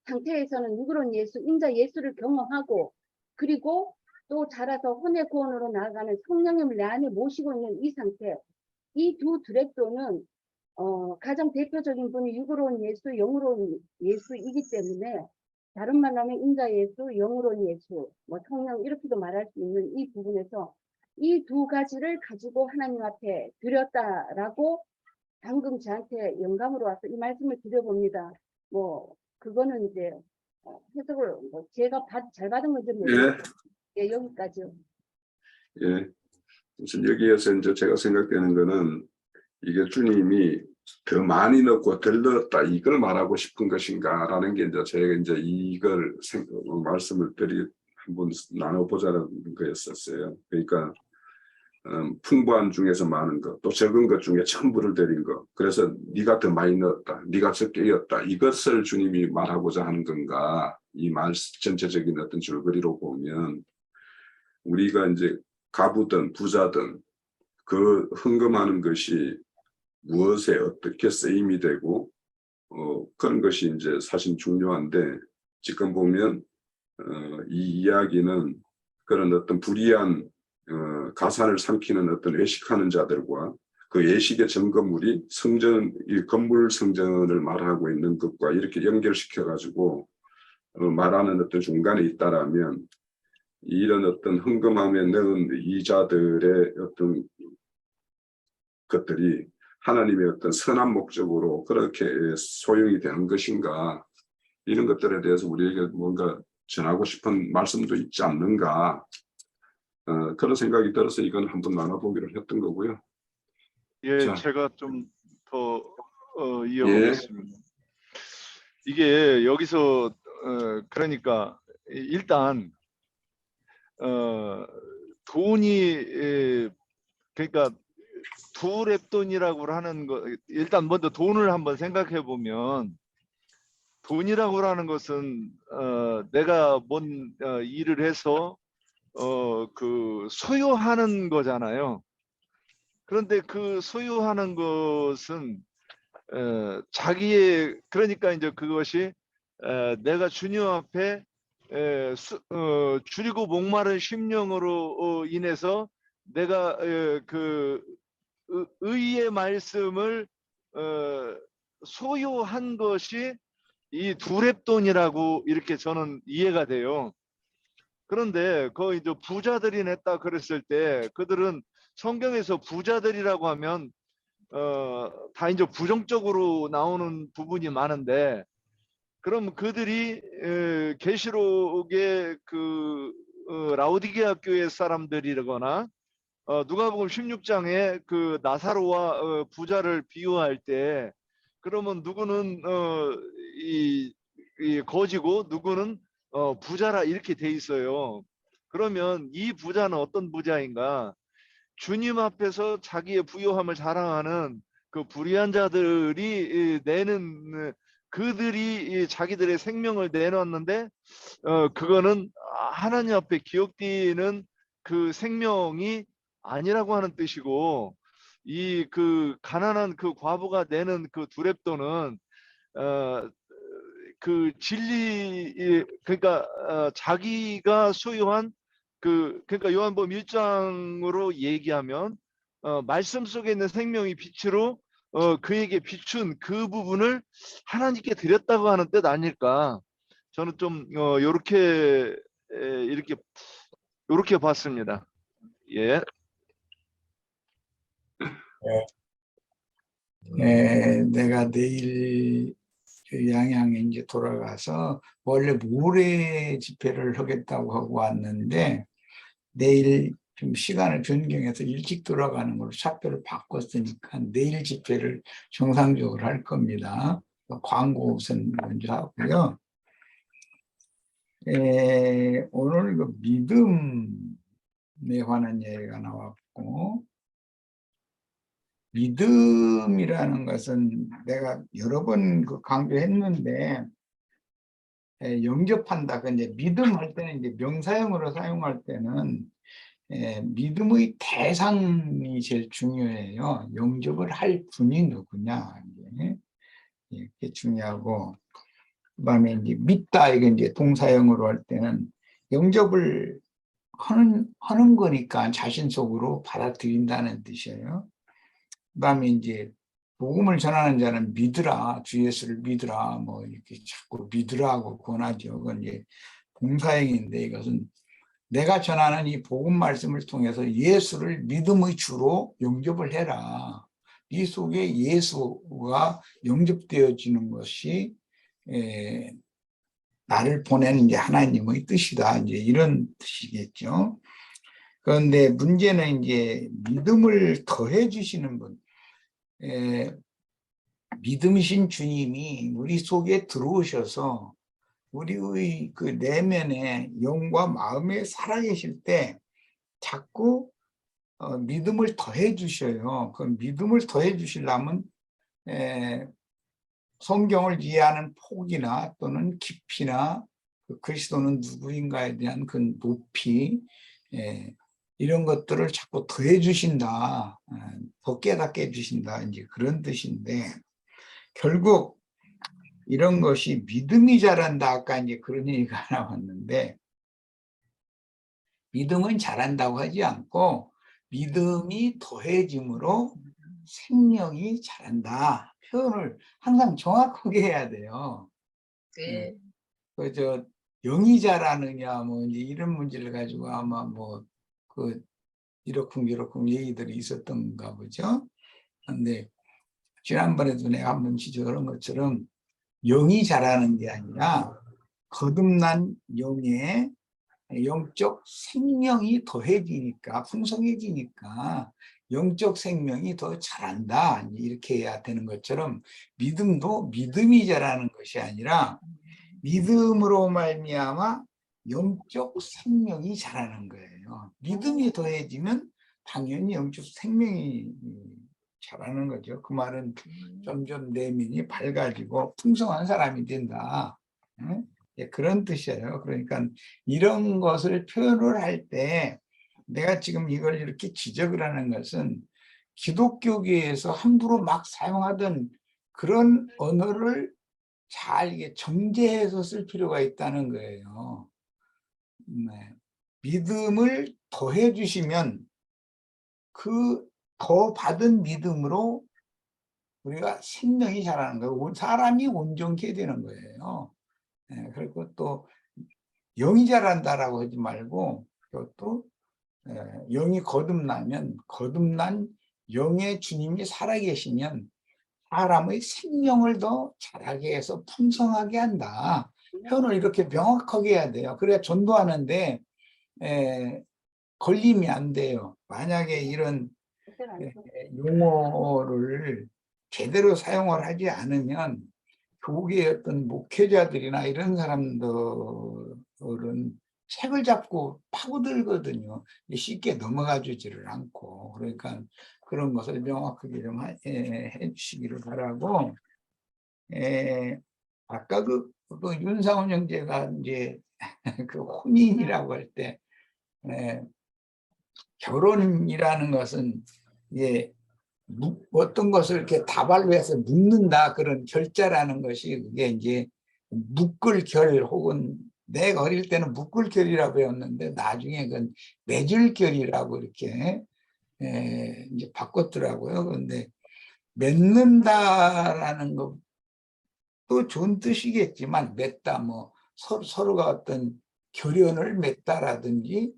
상태에서는 육으로 온 예수, 인자 예수를 경험하고 그리고 또 자라서 혼의 구원으로 나아가는 성령님을 내 안에 모시고 있는 이 상태, 이 두 드랩도는 가장 대표적인 분이 육으로 온 예수, 영으로 온 예수이기 때문에 다른 말로 하면 인자 예수, 영으로 온 예수, 뭐 성령 이렇게도 말할 수 있는 이 부분에서 이 두 가지를 가지고 하나님 앞에 드렸다라고 방금 저한테 영감으로 와서 이 말씀을 드려봅니다. 뭐 그거는 이제 해석을 뭐 제가 잘 받은 건지 모르겠어요. 예, 여기까지요.
예. 우선 여기에서 이제 제가 생각되는 거는 이게 주님이 더 많이 넣고 덜 넣었다 이걸 말하고 싶은 것인가라는 게 이제 제가 이제 이걸 말씀을 한번 나눠보자는 거였었어요. 그러니까 풍부한 중에서 많은 것, 또 적은 것 중에 천부를 드린 것. 그래서 네가 더 많이 넣었다, 네가 적게 넣었다. 이것을 주님이 말하고자 하는 건가? 이 말 전체적인 어떤 줄거리로 보면 우리가 이제 가부든 부자든 그 흥금하는 것이 무엇에 어떻게 쓰임이 되고 그런 것이 이제 사실 중요한데 지금 보면 이 이야기는 그런 어떤 불의한 가산을 삼키는 어떤 외식하는 자들과 그 외식의 증거물이 성전, 이 건물 성전을 말하고 있는 것과 이렇게 연결시켜 가지고 말하는 어떤 중간에 있다라면 이런 어떤 흥금함에 넣은 이자들의 어떤 것들이 하나님의 어떤 선한 목적으로 그렇게 소용이 되는 것인가, 이런 것들에 대해서 우리에게 뭔가 전하고 싶은 말씀도 있지 않는가, 그런 생각이 들어서 이건 한번 나눠보기로 했던 거고요.
예,
자.
제가 좀 더
예.
이어가겠습니다. 이게 여기서 그러니까 일단 돈이 그러니까 두 랩돈이라고 하는 거, 일단 먼저 돈을 한번 생각해 보면 돈이라고 하는 것은 내가 뭔 일을 해서 그 소유하는 거잖아요. 그런데 그 소유하는 것은 자기의, 그러니까 이제 그것이 내가 주님 앞에 줄이고 목마른 심령으로 인해서 내가 그 의의 말씀을 소유한 것이 이 두렙돈이라고 이렇게 저는 이해가 돼요. 그런데 그 이제 부자들이 냈다 그랬을 때 그들은 성경에서 부자들이라고 하면 다 이제 부정적으로 나오는 부분이 많은데, 그럼 그들이 계시록의 그 라오디게아 교회 사람들이거나 누가복음 16장에 그 나사로와 부자를 비유할 때 그러면 누구는 이 거지고 누구는 부자라 이렇게 돼 있어요. 그러면 이 부자는 어떤 부자인가? 주님 앞에서 자기의 부요함을 자랑하는 그 불의한 자들이 내는, 그들이 자기들의 생명을 내놨는데 그거는 하나님 앞에 기억되는 그 생명이 아니라고 하는 뜻이고, 이 그 가난한 그 과부가 내는 그 두렙돈은 그 진리, 그러니까 자기가 소유한 그러니까 요한복음 1장으로 얘기하면 말씀 속에 있는 생명이 빛으로 그에게 비춘 그 부분을 하나님께 드렸다고 하는 뜻 아닐까? 저는 좀 요렇게 이렇게 봤습니다. 예.
내가 내일 그 양양에 이제 돌아가서 원래 모레 집회를 하겠다고 하고 왔는데 내일 좀 시간을 변경해서 일찍 돌아가는 걸로 차표를 바꿨으니까 내일 집회를 정상적으로 할 겁니다. 광고 우선 먼저 하고요. 오늘 그 믿음에 관한 얘기가 나왔고, 믿음이라는 것은 내가 여러 번 그 강조했는데 영접한다. 그 이제 믿음 할 때는 이제 명사형으로 사용할 때는 믿음의 대상이 제일 중요해요. 영접을 할 분이 누구냐, 이게 중요하고, 그다음에 이제 믿다, 이게 이제 동사형으로 할 때는 영접을 하는 거니까 자신 속으로 받아들인다는 뜻이에요. 그다음에 이제 복음을 전하는 자는 믿으라, 주 예수를 믿으라, 뭐 이렇게 자꾸 믿으라고 권하죠. 그건 이제 동사형인데, 이것은 내가 전하는 이 복음 말씀을 통해서 예수를 믿음의 주로 영접을 해라. 이 속에 예수가 영접되어지는 것이 나를 보내는 이제 하나님의 뜻이다. 이제 이런 뜻이겠죠. 그런데 문제는 이제 믿음을 더해 주시는 분. 믿음이신 주님이 우리 속에 들어오셔서 우리의 그 내면에 영과 마음에 살아계실 때 자꾸 믿음을 더해 주셔요. 그 믿음을 더해 주시려면 성경을 이해하는 폭이나 또는 깊이나 그 그리스도는 누구인가에 대한 그 높이 이런 것들을 자꾸 더해 주신다. 더 깨닫게 해주신다. 이제 그런 뜻인데 결국 이런 것이 믿음이 자란다. 아까 이제 그런 얘기가 나왔는데 믿음은 자란다고 하지 않고 믿음이 더해짐으로 생명이 자란다. 표현을 항상 정확하게 해야 돼요.
네.
그저 영이 자라느냐 뭐 이제 이런 문제를 가지고 아마 뭐 그 이러쿵 얘기들이 있었던가 보죠. 근데 지난번에도 내가 한번 지적한 것처럼 영이 자라는 게 아니라 거듭난 영의 영적 생명이 더해지니까 풍성해지니까 영적 생명이 더 자란다 이렇게 해야 되는 것처럼 믿음도 믿음이 자라는 것이 아니라 믿음으로 말미암아 영적 생명이 자라는 거예요. 믿음이 더해지면 당연히 영적 생명이 자라는 거죠. 그 말은 점점 내면이 밝아지고 풍성한 사람이 된다. 그런 뜻이에요. 그러니까 이런 것을 표현을 할 때 내가 지금 이걸 이렇게 지적을 하는 것은 기독교계에서 함부로 막 사용하던 그런 언어를 잘 이게 정제해서 쓸 필요가 있다는 거예요. 믿음을 더해 주시면 그 더 받은 믿음으로 우리가 생명이 자라는 거예요. 사람이 온전케 되는 거예요. 그리고 또 영이 자란다라고 하지 말고 또 영이 거듭나면 거듭난 영의 주님이 살아계시면 사람의 생명을 더 자라게 해서 풍성하게 한다. 표현을 이렇게 명확하게 해야 돼요. 그래야 전도하는데 걸림이 안 돼요. 만약에 이런 용어를 제대로 사용을 하지 않으면 교계의 어떤 목회자들이나 이런 사람들은 책을 잡고 파고들거든요. 쉽게 넘어가 주지를 않고. 그러니까 그런 것을 명확하게 좀 해주시기를 바라고. 아까 그 윤상훈 형제가 이제 그 혼인이라고 할 때 결혼이라는 것은 어떤 것을 이렇게 다발로 해서 묶는다 그런 결자라는 것이 그게 이제 묶을결 혹은 내가 어릴 때는 묶을결이라고 배웠는데 나중에 그건 맺을결이라고 이렇게 이제 바꿨더라고요. 그런데 맺는다라는 것도 좋은 뜻이겠지만 맺다 뭐 서로가 어떤 결연을 맺다라든지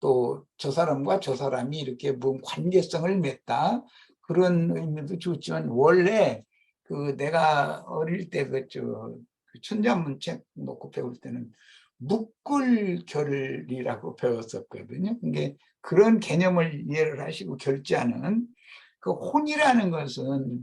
또 저 사람과 저 사람이 이렇게 뭐 관계성을 맺다 그런 의미도 좋지만 원래 그 내가 어릴 때 그 천자문 책 놓고 배울 때는 묶을결이라고 배웠었거든요. 이게 그런 개념을 이해를 하시고 결제하는 그 혼이라는 것은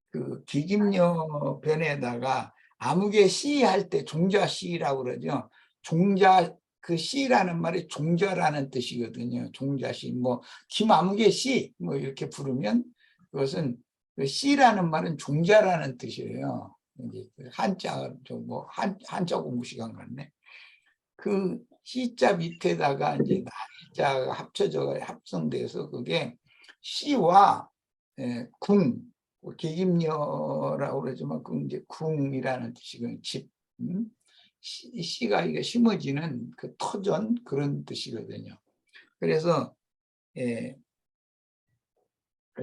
그 기집녀 변에다가 아무개 씨 할 때 종자 씨라고 그러죠. 종자 그 씨라는 말이 종자라는 뜻이거든요. 종자씨 뭐 김아무개 씨 뭐 이렇게 부르면 그것은 그 씨라는 말은 종자라는 뜻이에요. 이제 한자 뭐 한자 공부 시간 같네. 그 씨자 밑에다가 이제 나자가 합쳐져 합성돼서 그게 씨와 궁 계집녀라고 그러지만 그 이제 궁이라는 뜻이거든요. 집 씨가 이게 심어지는 그 터전 그런 뜻이거든요. 그래서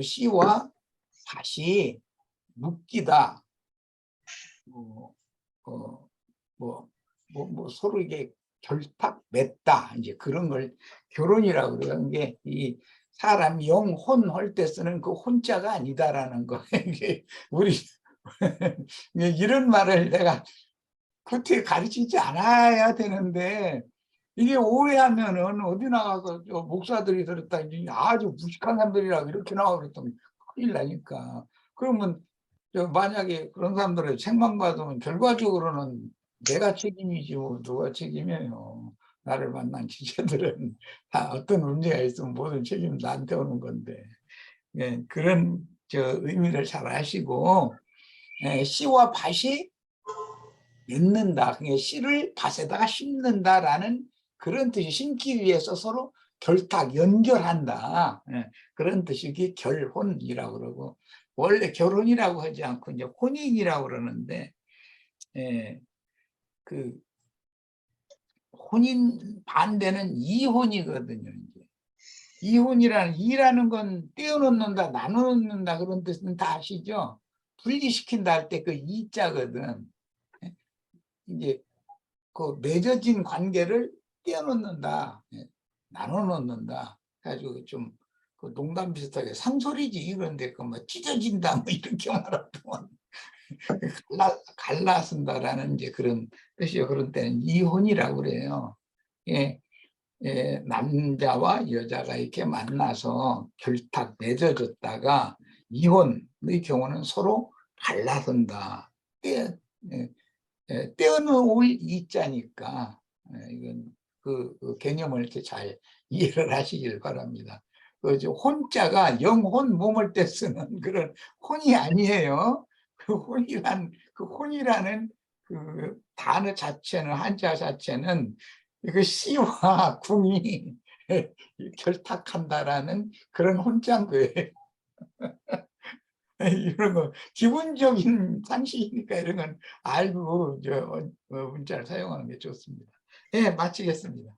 씨와 다시 묶이다. 서로 이게 결탁 맺다 이제 그런 걸 결혼이라고 그러는 게 이 사람 영혼 할 때 쓰는 그 혼자가 아니다라는 거. 이게 우리 이런 말을 내가 그때 가르치지 않아야 되는데 이게 오해하면은 어디 나가서 목사들이 들었다 아주 무식한 사람들이라고 이렇게 나와 그랬더니 큰일 나니까. 그러면 만약에 그런 사람들의 책만 받으면 결과적으로는 내가 책임이지 뭐 누가 책임이에요. 나를 만난 지체들은 다 어떤 문제가 있으면 모든 책임 나한테 오는 건데. 예, 그런 의미를 잘 아시고, 예, 씨와 밭이 맺는다. 그게 씨를 밭에다가 심는다라는 그런 뜻이, 심기 위해서 서로 결탁, 연결한다. 예, 그런 뜻이 이게 결혼이라고 그러고, 원래 결혼이라고 하지 않고 이제 혼인이라고 그러는데, 예, 그 혼인 반대는 이혼이거든요. 이제. 이혼이라는 건 떼어놓는다, 나눠놓는다 그런 뜻은 다 아시죠? 분리시킨다 할 때 그 이자거든. 이제 그 맺어진 관계를 떼어놓는다, 나눠놓는다. 가지고 좀 그 농담 비슷하게 상소리지 이런데 그 뭐 찢어진다 뭐 이렇게 말하면 갈라쓴다라는 이제 그런 뜻이요. 그런 때는 이혼이라고 그래요. 예. 남자와 여자가 이렇게 만나서 결탁 맺어졌다가 이혼의 경우는 서로 갈라선다. 떼어놓을 이자니까 이건 그 개념을 이렇게 잘 이해를 하시길 바랍니다. 그 혼자가 영혼 몸을 때 쓰는 그런 혼이 아니에요. 그 혼이라는 그 단어 자체는, 한자 자체는 그 씨와 궁이 결탁한다라는 그런 혼자인 거예요. 이런 거 기본적인 상식이니까 이런 건 알고 문자를 사용하는 게 좋습니다. 네, 마치겠습니다.